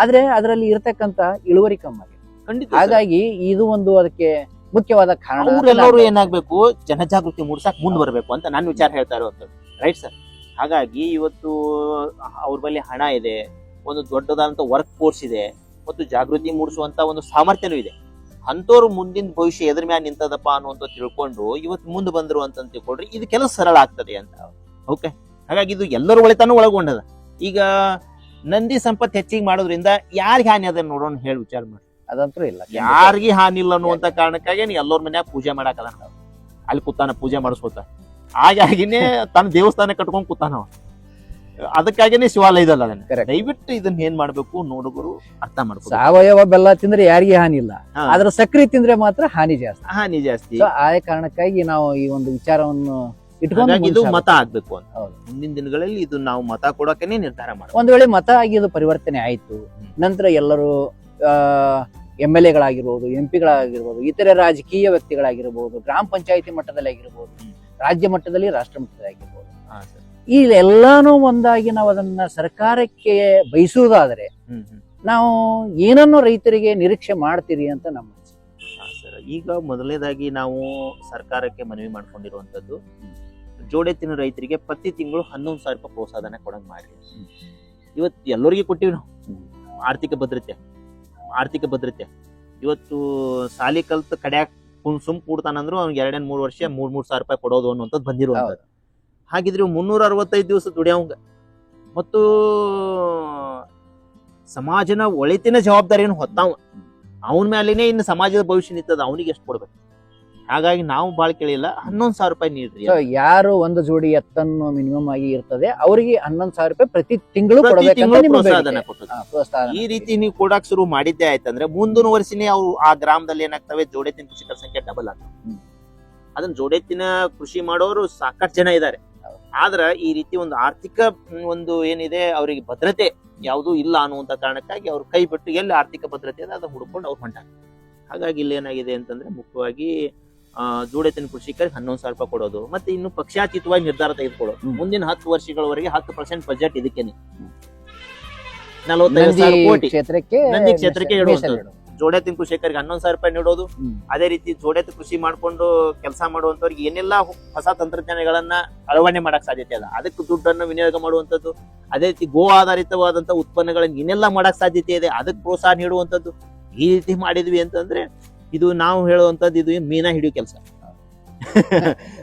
ಆದ್ರೆ ಅದರಲ್ಲಿ ಇರತಕ್ಕಂತ ಇಳುವರಿ ಕಮ್ಮಿ ಆಗಿದೆ. ಹಾಗಾಗಿ ಇದು ಒಂದು ಅದಕ್ಕೆ ಮುಖ್ಯವಾದ ಕಾರಣ. ಅವರೆಲ್ಲರೂ ಏನಾಗ್ಬೇಕು, ಜನಜಾಗೃತಿ ಮೂಡಿಸಕ್ ಮುಂದ್ ಬರ್ಬೇಕು ಅಂತ ನಾನು ವಿಚಾರ ಹೇಳ್ತಾ ಇರುವಂತದ್ದು, ರೈಟ್ ಸರ್. ಹಾಗಾಗಿ ಇವತ್ತು ಅವ್ರ ಬಳಿ ಹಣ ಇದೆ, ಒಂದು ದೊಡ್ಡದಾದಂತ ವರ್ಕ್ ಫೋರ್ಸ್ ಇದೆ, ಮತ್ತು ಜಾಗೃತಿ ಮೂಡಿಸುವಂತ ಒಂದು ಸಾಮರ್ಥ್ಯನೂ ಇದೆ. ಅಂತವ್ರು ಮುಂದಿನ ಭವಿಷ್ಯ ಎದ್ರ ಮ್ಯಾಲ ನಿಂತದಪ್ಪ ಅನ್ನುವಂತ ತಿಳ್ಕೊಂಡು ಇವತ್ತು ಮುಂದೆ ಬಂದ್ರು ಅಂತ ತಿಳ್ಕೊಳ್ರಿ, ಇದು ಕೆಲಸ ಸರಳ ಆಗ್ತದೆ ಅಂತ. ಓಕೆ, ಹಾಗಾಗಿ ಇದು ಎಲ್ಲರ ಒಳಿತಾನು ಒಳಗೊಂಡದ. ಈಗ ನಂದಿ ಸಂಪತ್ತು ಹೆಚ್ಚಿಗೆ ಮಾಡೋದ್ರಿಂದ ಯಾರಿಗೆ ಹಾನಿ ಅದನ್ನ ನೋಡೋಣ ಹೇಳಿ ವಿಚಾರ ಮಾಡಿ. ಅದಂತೂ ಇಲ್ಲ, ಯಾರಿಗೂ ಹಾನಿ ಇಲ್ಲ ಅನ್ನುವಂತ ಕಾರಣಕ್ಕಾಗಿ ಎಲ್ಲರ ಮನ್ಯಾಗ ಪೂಜೆ ಮಾಡಾಕಲ್ಲ, ಅಲ್ಲಿ ಕೂತಾನ ಪೂಜೆ ಮಾಡಿಸ್ಕೋತ. ಹಾಗಾಗಿನೇ ತನ್ನ ದೇವಸ್ಥಾನ ಕಟ್ಕೊಂಡ್ ಕೂತಾನ, ಅದಕ್ಕಾಗಿನೇ ಶಿವಾಲಯ ಇದಲ್ಲ. ಅದನ್ನ ದಯವಿಟ್ಟು ಇದನ್ನ ಏನ್ ಮಾಡ್ಬೇಕು ನೋಡುಗರು ಅರ್ಥ ಮಾಡ್ಕೊ. ಸಾವಯವ ಬೆಲ್ಲ ತಿಂದ್ರೆ ಯಾರಿಗೆ ಹಾನಿ ಇಲ್ಲ, ಆದ್ರೆ ಸಕ್ರೆ ತಿಂದ್ರೆ ಮಾತ್ರ ಹಾನಿ ಜಾಸ್ತಿ. ಆ ಕಾರಣಕ್ಕಾಗಿ ನಾವು ಈ ಒಂದು ವಿಚಾರವನ್ನು ಇಟ್ಕೊಂಡು ಇದು ಮತ ಆಗ್ಬೇಕು ಅಂತ ಮುಂದಿನ ದಿನಗಳಲ್ಲಿ ಇದು ನಾವು ಮತ ಕೊಡೋಕೆ ನಿರ್ಧಾರ ಮಾಡಿ. ಒಂದ್ ವೇಳೆ ಮತ ಆಗಿ ಇದು ಪರಿವರ್ತನೆ ಆಯ್ತು, ನಂತರ ಎಲ್ಲರೂ MLA ಗಳಾಗಿರ್ಬೋದು, MP ಗಳಾಗಿರ್ಬೋದು, ಇತರೆ ರಾಜಕೀಯ ವ್ಯಕ್ತಿಗಳಾಗಿರ್ಬೋದು, ಗ್ರಾಮ ಪಂಚಾಯತಿ ಮಟ್ಟದಲ್ಲಿ ಆಗಿರ್ಬೋದು, ರಾಜ್ಯ ಮಟ್ಟದಲ್ಲಿ, ರಾಷ್ಟ್ರ ಮಟ್ಟದಲ್ಲಿ ಆಗಿರ್ಬೋದು, ಈ ಎಲ್ಲಾನು ಒಂದಾಗಿ ನಾವು ಅದನ್ನ ಸರ್ಕಾರಕ್ಕೆ ಬಯಸುವುದಾದ್ರೆ ನಾವು ಏನನ್ನು ರೈತರಿಗೆ ನಿರೀಕ್ಷೆ ಮಾಡ್ತೀರಿ ಅಂತ ನಮ್ಮ ಸರ್. ಈಗ ಮೊದಲನೇದಾಗಿ ನಾವು ಸರ್ಕಾರಕ್ಕೆ ಮನವಿ ಮಾಡ್ಕೊಂಡಿರುವಂತದ್ದು, ಜೋಡೆತ್ತಿನ ರೈತರಿಗೆ ಪ್ರತಿ ತಿಂಗಳು 11,000 ರೂಪಾಯಿ ಪ್ರೋತ್ಸಾಹನ ಕೊಡಂಗ್ ಮಾಡ್ರಿ. ಇವತ್ತು ಎಲ್ಲರಿಗೂ ಕೊಟ್ಟಿವಿ ನಾವು ಆರ್ಥಿಕ ಭದ್ರತೆ. ಇವತ್ತು ಸಾಲಿ ಕಲ್ತ್ ಕಡ್ಯಾಕ್ ಸುಮ್ ಕೂಡ್ತಾನಂದ್ರು ಅವ್ನಿಗೆ 2-3 ವರ್ಷ 3,000 ರೂಪಾಯಿ ಕೊಡೋದು ಅನ್ನುವಂಥದ್ದು ಬಂದಿರುವಂಥದ್ದು. ಹಾಗಿದ್ರೆ 365 ದಿವಸ ದುಡಿಯವಂಗ ಮತ್ತು ಸಮಾಜನ ಒಳಿತಿನ ಜವಾಬ್ದಾರಿಯನ್ನು ಹೊತ್ತಾವ, ಅವನ ಮೇಲೇನೆ ಇನ್ನು ಸಮಾಜದ ಭವಿಷ್ಯ ನಿಂತದ, ಅವನಿಗೆ ಎಷ್ಟು ಕೊಡ್ಬೇಕು. ಹಾಗಾಗಿ ನಾವು ಬಾಳ್ ಕೇಳಿಲ್ಲ, 11,000 ರೂಪಾಯಿ ನೀಡ್ರಿ. ಯಾರು ಒಂದು ಜೋಡಿ ಎತ್ತನ್ನು ಮಿನಿಮಮ್ ಆಗಿ ಇರ್ತದೆ ಅವರಿಗೆ 11,000 ರೂಪಾಯಿ ಪ್ರತಿ ತಿಂಗಳು ಈ ರೀತಿ ನೀವು ಕೊಡಾಕ್ ಶುರು ಮಾಡಿದ್ದೆ ಆಯ್ತಂದ್ರೆ ಮುಂದಿನ ವರ್ಷನೇ ಅವು ಆ ಗ್ರಾಮದಲ್ಲಿ ಏನಾಗ್ತವೆ, ಜೋಡೆತ್ತಿನ ಕೃಷಿಕರ ಸಂಖ್ಯೆ ಡಬಲ್ ಆಗ್ತವೆ. ಅದನ್ನ ಜೋಡೆತ್ತಿನ ಕೃಷಿ ಮಾಡೋರು ಸಾಕಷ್ಟು ಜನ ಇದ್ದಾರೆ. ಆದ್ರ ಈ ರೀತಿ ಒಂದು ಆರ್ಥಿಕ ಒಂದು ಏನಿದೆ ಅವರಿಗೆ ಭದ್ರತೆ ಯಾವುದು ಇಲ್ಲ ಅನ್ನುವಂತ ಕಾರಣಕ್ಕಾಗಿ ಅವ್ರು ಕೈ ಬಿಟ್ಟು ಎಲ್ಲಿ ಆರ್ಥಿಕ ಭದ್ರತೆ ಇದೆ ಅದನ್ನ ಹುಡ್ಕೊಂಡು ಅವ್ರು ಹೊಂಟಾಗ. ಹಾಗಾಗಿ ಇಲ್ಲಿ ಏನಾಗಿದೆ ಅಂತಂದ್ರೆ ಮುಖ್ಯವಾಗಿ ಜೋಡೆತ್ತಿನ ಕೃಷಿಕರಿಗೆ 11,000 ರೂಪಾಯಿ ಕೊಡೋದು, ಮತ್ತೆ ಇನ್ನು ಪಕ್ಷಾತೀತವಾಗಿ ನಿರ್ಧಾರ ತೆಗೆದುಕೊಳ್ಳೋದು. ಮುಂದಿನ 10 ವರ್ಷಗಳವರೆಗೆ 10% ಬಜೆಟ್ ಇದಕ್ಕೇನೆ 45,000 ಕೋಟಿ ನಂದಿ ಕ್ಷೇತ್ರಕ್ಕೆ ಇಡುವಂಥದ್ದು. ಜೋಡೆತ್ತಿನ ಕೃಷಿಕರಿಗೆ 11,000 ರೂಪಾಯಿ ನೀಡೋದು. ಅದೇ ರೀತಿ ಜೋಡೆತ್ತು ಕೃಷಿ ಮಾಡ್ಕೊಂಡು ಕೆಲಸ ಮಾಡುವಂತವ್ರಿಗೆ ಏನೆಲ್ಲ ಹೊಸ ತಂತ್ರಜ್ಞಾನಗಳನ್ನ ಅಳವಡಿಕೆ ಮಾಡಕ್ ಸಾಧ್ಯತೆ ಅಲ್ಲ, ಅದಕ್ಕೆ ದುಡ್ಡನ್ನು ವಿನಿಯೋಗ ಮಾಡುವಂತದ್ದು. ಅದೇ ರೀತಿ ಗೋ ಆಧಾರಿತವಾದಂತ ಉತ್ಪನ್ನಗಳನ್ನ ಏನೆಲ್ಲ ಮಾಡಕ್ ಸಾಧ್ಯತೆ ಇದೆ ಅದಕ್ಕೆ ಪ್ರೋತ್ಸಾಹ ನೀಡುವಂತದ್ದು. ಈ ರೀತಿ ಮಾಡಿದ್ವಿ ಅಂತಂದ್ರೆ ಇದು ನಾವು ಹೇಳುವಂತದ್ದು ಇದು ಮೀನಾ ಹಿಡಿಯೋ ಕೆಲಸ.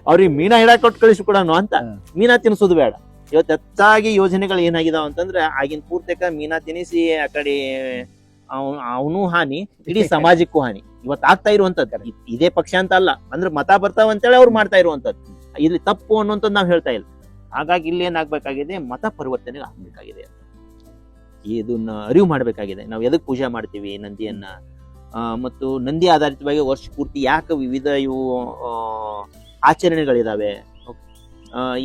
ಅವ್ರಿಗೆ ಮೀನಾ ಹಿಡಾಕ್ ಕೊಟ್ಟು ಕಳಿಸಿ ಕೊಡೋಣ ಅಂತ ಮೀನಾ ತಿನ್ಸೋದು ಬೇಡ. ಇವತ್ತು ಹೆಚ್ಚಾಗಿ ಯೋಜನೆಗಳು ಏನಾಗಿದಾವ ಅಂತಂದ್ರೆ ಆಗಿನ ಪೂರ್ತಕ ಮೀನಾ ತಿನ್ನಿಸಿ ಆ ಕಡೆ ಅವನು ಹಾನಿ, ಇಡೀ ಸಮಾಜಕ್ಕೂ ಹಾನಿ ಇವತ್ತು ಆಗ್ತಾ ಇರುವಂತದ್ದು. ಇದೇ ಪಕ್ಷ ಅಂತ ಅಲ್ಲ, ಅಂದ್ರೆ ಮತ ಬರ್ತಾವ ಅಂತೇಳಿ ಅವ್ರು ಮಾಡ್ತಾ ಇರುವಂತದ್ದು. ಇಲ್ಲಿ ತಪ್ಪು ಅನ್ನುವಂಥದ್ದು ನಾವು ಹೇಳ್ತಾ ಇಲ್ಲ. ಹಾಗಾಗಿ ಇಲ್ಲಿ ಏನಾಗ್ಬೇಕಾಗಿದೆ, ಮತ ಪರಿವರ್ತನೆ ಆಗ್ಬೇಕಾಗಿದೆ, ಇದನ್ನ ಅರಿವು ಮಾಡ್ಬೇಕಾಗಿದೆ. ನಾವು ಎದಕ್ ಪೂಜೆ ಮಾಡ್ತೀವಿ ನಂದಿಯನ್ನ, ಮತ್ತು ನಂದಿ ಆಧಾರಿತವಾಗಿ ವರ್ಷ ಪೂರ್ತಿ ಯಾಕೆ ವಿವಿಧ ಇವು ಆಚರಣೆಗಳಿದಾವೆ.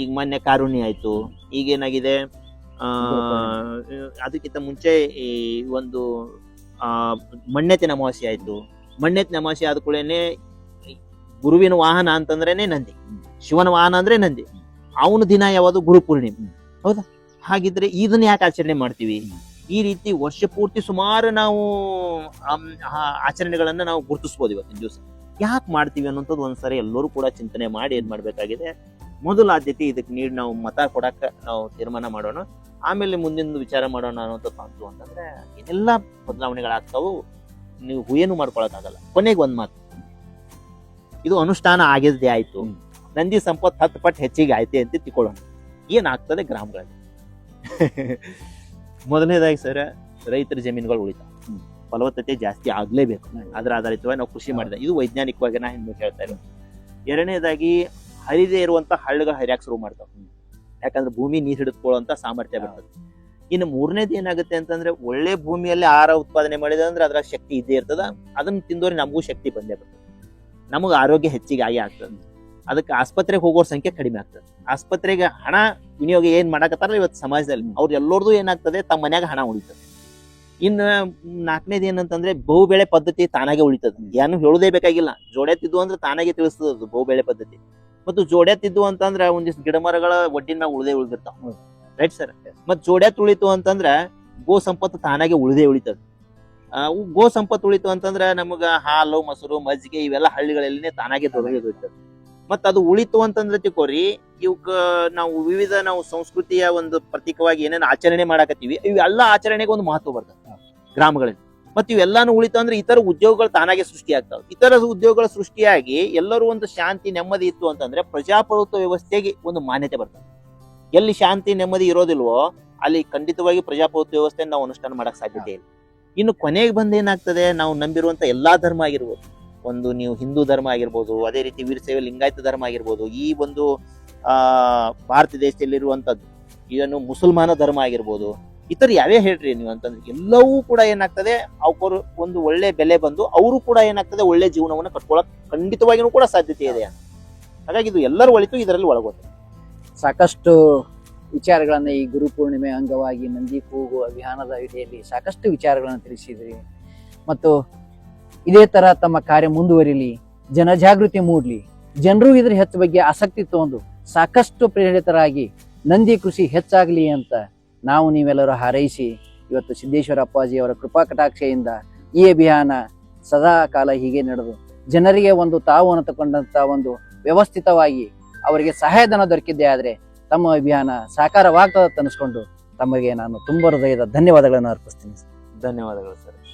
ಈಗ ಮೊನ್ನೆ ಕಾರುಣ್ಯ ಆಯ್ತು, ಈಗೇನಾಗಿದೆ ಅದಕ್ಕಿಂತ ಮುಂಚೆ ಈ ಒಂದು ಮಣ್ಣೆತ್ತಿನ ಅಮಾವಾಸ್ಯೆ ಆಯ್ತು. ಮಣ್ಣೆತ್ತಿನ ಅಮಾವಾಸ್ಯೆ ಆದ ಕೂಡಲೇ ಗುರುವಿನ ವಾಹನ ಅಂತಂದ್ರೇನೆ ನಂದಿ, ಶಿವನ ವಾಹನ ಅಂದ್ರೆ ನಂದಿ. ಅವನ ದಿನ ಯಾವುದು, ಗುರು ಪೂರ್ಣಿಮೆ. ಹೌದಾ? ಹಾಗಿದ್ರೆ ಇದನ್ನ ಯಾಕೆ ಆಚರಣೆ ಮಾಡ್ತೀವಿ? ಈ ರೀತಿ ವರ್ಷ ಪೂರ್ತಿ ಸುಮಾರು ನಾವು ಆಚರಣೆಗಳನ್ನ ನಾವು ಗುರುತಿಸ್ಬೋದು. ಇವತ್ತಿನ ದಿವಸ ಯಾಕೆ ಮಾಡ್ತೀವಿ ಅನ್ನೋಂಥದ್ದು ಒಂದ್ಸರಿ ಎಲ್ಲರೂ ಕೂಡ ಚಿಂತನೆ ಮಾಡಿ ಏನ್ ಮಾಡ್ಬೇಕಾಗಿದೆ, ಮೊದಲ ಆದ್ಯತೆ ಇದಕ್ಕೆ ನೀಡಿ ನಾವು ಮತ ಕೊಡಕ್ಕ ನಾವು ತೀರ್ಮಾನ ಮಾಡೋಣ, ಆಮೇಲೆ ಮುಂದಿನ ವಿಚಾರ ಮಾಡೋಣ ಅನ್ನೋಂಥದ್ದು ಅಂತು ಅಂತಂದ್ರೆ ಏನೆಲ್ಲ ಬದಲಾವಣೆಗಳಾಗ್ತಾವು. ನೀವು ಏನು ಮಾಡ್ಕೊಳಕ್ಕಾಗಲ್ಲ. ಕೊನೆಗೆ ಒಂದ್ ಮಾತು, ಇದು ಅನುಷ್ಠಾನ ಆಗಿದ್ದೇ ಆಯ್ತು, ನಂದಿ ಸಂಪತ್ತು 10 ಪಟ್ಟು ಹೆಚ್ಚಿಗೆ ಆಯ್ತೆ ಅಂತ ತಿಳ್ಕೊಳ್ಳೋಣ. ಏನಾಗ್ತದೆ ಗ್ರಾಮಗಳಲ್ಲಿ? ಮೊದಲನೇದಾಗಿ ಸರ್, ರೈತರ ಜಮೀನುಗಳು ಉಳಿತಾವ, ಫಲವತ್ತತೆ ಜಾಸ್ತಿ ಆಗ್ಲೇಬೇಕು. ಅದರ ಆಧಾರಿತವಾಗಿ ನಾವು ಕೃಷಿ ಮಾಡಿದ, ಇದು ವೈಜ್ಞಾನಿಕವಾಗಿ ನಾ ಹಿಂದೆ ಹೇಳ್ತಾ ಇರೋದು. ಎರಡನೇದಾಗಿ ಹರಿದೇ ಇರುವಂತ ಹಳ್ಳಗಳು ಹರಿಯಾಕ್ ಶುರು ಮಾಡ್ತಾವ, ಯಾಕಂದ್ರೆ ಭೂಮಿ ನೀರು ಹಿಡಿದುಕೊಳ್ಳುವಂತ ಸಾಮರ್ಥ್ಯ ಬರ್ತದೆ. ಇನ್ನು ಮೂರನೇದು ಏನಾಗುತ್ತೆ ಅಂತಂದ್ರೆ, ಒಳ್ಳೆ ಭೂಮಿಯಲ್ಲಿ ಆಹಾರ ಉತ್ಪಾದನೆ ಮಾಡಿದ ಅಂದ್ರೆ ಅದ್ರ ಶಕ್ತಿ ಇದ್ದೇ ಇರ್ತದ, ಅದನ್ನ ತಿಂದೋರಿ ನಮಗೂ ಶಕ್ತಿ ಬಂದೇ ಬರ್ತದೆ, ನಮಗ ಆರೋಗ್ಯ ಹೆಚ್ಚಿಗೆ ಆಗಿ ಆಗ್ತದೆ. ಅದಕ್ಕೆ ಆಸ್ಪತ್ರೆಗೆ ಹೋಗೋರ್ ಸಂಖ್ಯೆ ಕಡಿಮೆ ಆಗ್ತದೆ. ಆಸ್ಪತ್ರೆಗೆ ಹಣ ವಿನಿಯೋಗ ಏನ್ ಮಾಡಕತ್ತಾರಲ್ಲ ಇವತ್ತು ಸಮಾಜದಲ್ಲಿ, ಅವ್ರು ಎಲ್ಲರದು ಏನಾಗ್ತದೆ, ತಮ್ಮ ಮನ್ಯಾಗ ಹಣ ಉಳಿತದೆ. ಇನ್ನು ನಾಲ್ಕನೇದು ಏನಂತಂದ್ರೆ, ಬಹುಬೆಳೆ ಪದ್ಧತಿ ತಾನಾಗೆ ಉಳಿತದೆ. ಏನು ಹೇಳುದೇ ಬೇಕಾಗಿಲ್ಲ, ಜೋಡೆತ್ತಿದ್ದು ಅಂದ್ರೆ ತಾನಾಗೆ ತಿಳಿಸ್ತದ ಬಹುಬೆಳೆ ಪದ್ಧತಿ. ಮತ್ತು ಜೋಡೆತ್ತಿದ್ದು ಅಂತಂದ್ರೆ ಒಂದಿಷ್ಟು ಗಿಡ ಮರಗಳ ಒಡ್ಡಿನ ಉಳಿದಿರ್ತಾವ, ರೈಟ್ ಸರ್. ಮತ್ ಜೋಡೆತ್ ಉಳಿತು ಅಂತಂದ್ರ ಗೋ ಸಂಪತ್ತು ತಾನಾಗೆ ಉಳಿತದೆ. ಗೋ ಸಂಪತ್ತು ಉಳಿತು ಅಂತಂದ್ರ ನಮಗ ಹಾಲು, ಮೊಸರು, ಮಜ್ಜಿಗೆ ಇವೆಲ್ಲ ಹಳ್ಳಿಗಳಲ್ಲಿ ತಾನಾಗೆ ದೊರಕಿರ್ತದೆ. ಮತ್ತ ಅದು ಉಳಿತು ಅಂತಂದ್ರೆ ತಿಳ್ಕೊರಿ, ಇವಕ್ಕ ನಾವು ಸಂಸ್ಕೃತಿಯ ಒಂದು ಪ್ರತೀಕವಾಗಿ ಏನೇನು ಆಚರಣೆ ಮಾಡಾಕತ್ತೀವಿ, ಇವೆಲ್ಲ ಆಚರಣೆಗೆ ಒಂದು ಮಹತ್ವ ಬರ್ತದೆ ಗ್ರಾಮಗಳಲ್ಲಿ. ಮತ್ತೆ ಇವೆಲ್ಲಾನು ಉಳಿತು ಅಂದ್ರೆ ಇತರ ಉದ್ಯೋಗಗಳು ತಾನಾಗೆ ಸೃಷ್ಟಿ ಆಗ್ತಾವ. ಇತರ ಉದ್ಯೋಗಗಳ ಸೃಷ್ಟಿಯಾಗಿ ಎಲ್ಲರೂ ಒಂದು ಶಾಂತಿ ನೆಮ್ಮದಿ ಇತ್ತು ಅಂತಂದ್ರೆ ಪ್ರಜಾಪ್ರಭುತ್ವ ವ್ಯವಸ್ಥೆಗೆ ಒಂದು ಮಾನ್ಯತೆ ಬರ್ತದೆ. ಎಲ್ಲಿ ಶಾಂತಿ ನೆಮ್ಮದಿ ಇರೋದಿಲ್ವೋ ಅಲ್ಲಿ ಖಂಡಿತವಾಗಿ ಪ್ರಜಾಪ್ರಭುತ್ವ ವ್ಯವಸ್ಥೆಯನ್ನು ನಾವು ಅನುಷ್ಠಾನ ಮಾಡಕ್ ಸಾಧ್ಯತೆ ಇಲ್ಲ. ಇನ್ನು ಕೊನೆಗೆ ಬಂದ ಏನಾಗ್ತದೆ, ನಾವು ನಂಬಿರುವಂತ ಎಲ್ಲಾ ಧರ್ಮ ಆಗಿರ್ಬೋದು, ಒಂದು ನೀವು ಹಿಂದೂ ಧರ್ಮ ಆಗಿರ್ಬೋದು, ಅದೇ ರೀತಿ ವೀರಶೈವ ಲಿಂಗಾಯತ ಧರ್ಮ ಆಗಿರ್ಬೋದು, ಈ ಒಂದು ಭಾರತ ದೇಶದಲ್ಲಿರುವಂತದ್ದು ಏನು ಮುಸಲ್ಮಾನ ಧರ್ಮ ಆಗಿರ್ಬೋದು, ಇತರ ಯಾವೇ ಹೇಳ್ರಿ ನೀವು ಅಂತಂದ್ರೆ ಎಲ್ಲವೂ ಕೂಡ ಏನಾಗ್ತದೆ, ಅವರು ಒಂದು ಒಳ್ಳೆ ಬೆಲೆ ಬಂದು ಅವರು ಕೂಡ ಏನಾಗ್ತದೆ, ಒಳ್ಳೆ ಜೀವನವನ್ನು ಕಟ್ಕೊಳಕ್ ಖಂಡಿತವಾಗಿನೂ ಕೂಡ ಸಾಧ್ಯತೆ ಇದೆ. ಹಾಗಾಗಿ ಇದು ಎಲ್ಲರೂ ಒಳಿತು ಇದರಲ್ಲಿ ಒಳಗೋದು. ಸಾಕಷ್ಟು ವಿಚಾರಗಳನ್ನ ಈ ಗುರುಪೂರ್ಣಿಮೆ ಅಂಗವಾಗಿ ನಂದಿ ಕೂಗು ಅಭಿಯಾನದ ಅಡಿಯಲ್ಲಿ ಸಾಕಷ್ಟು ವಿಚಾರಗಳನ್ನು ತಿಳಿಸಿದ್ರಿ. ಮತ್ತು ಇದೇ ತರ ತಮ್ಮ ಕಾರ್ಯ ಮುಂದುವರಿಲಿ, ಜನಜಾಗೃತಿ ಮೂಡ್ಲಿ, ಜನರು ಇದ್ರ ಹೆಚ್ಚು ಬಗ್ಗೆ ಆಸಕ್ತಿ ತಗೊಂಡು ಸಾಕಷ್ಟು ಪ್ರೇರಿತರಾಗಿ ನಂದಿ ಕೃಷಿ ಹೆಚ್ಚಾಗ್ಲಿ ಅಂತ ನಾವು ನೀವೆಲ್ಲರೂ ಹಾರೈಸಿ, ಇವತ್ತು ಸಿದ್ದೇಶ್ವರ ಅಪ್ಪಾಜಿ ಅವರ ಕೃಪಾ ಕಟಾಕ್ಷೆಯಿಂದ ಈ ಅಭಿಯಾನ ಸದಾ ಕಾಲ ಹೀಗೆ ನಡೆದು ಜನರಿಗೆ ಒಂದು ತಾವು ಅನ್ನತಕ್ಕಂಥ ಒಂದು ವ್ಯವಸ್ಥಿತವಾಗಿ ಅವರಿಗೆ ಸಹಾಯಧನ ದೊರಕಿದ್ದೇ ಆದ್ರೆ ತಮ್ಮ ಅಭಿಯಾನ ಸಾಕಾರವಾಗ್ತದೆ ಅನಿಸ್ಕೊಂಡು ತಮಗೆ ನಾನು ತುಂಬ ಹೃದಯದ ಧನ್ಯವಾದಗಳನ್ನು ಅರ್ಪಿಸ್ತೀನಿ. ಧನ್ಯವಾದಗಳು ಸರ್.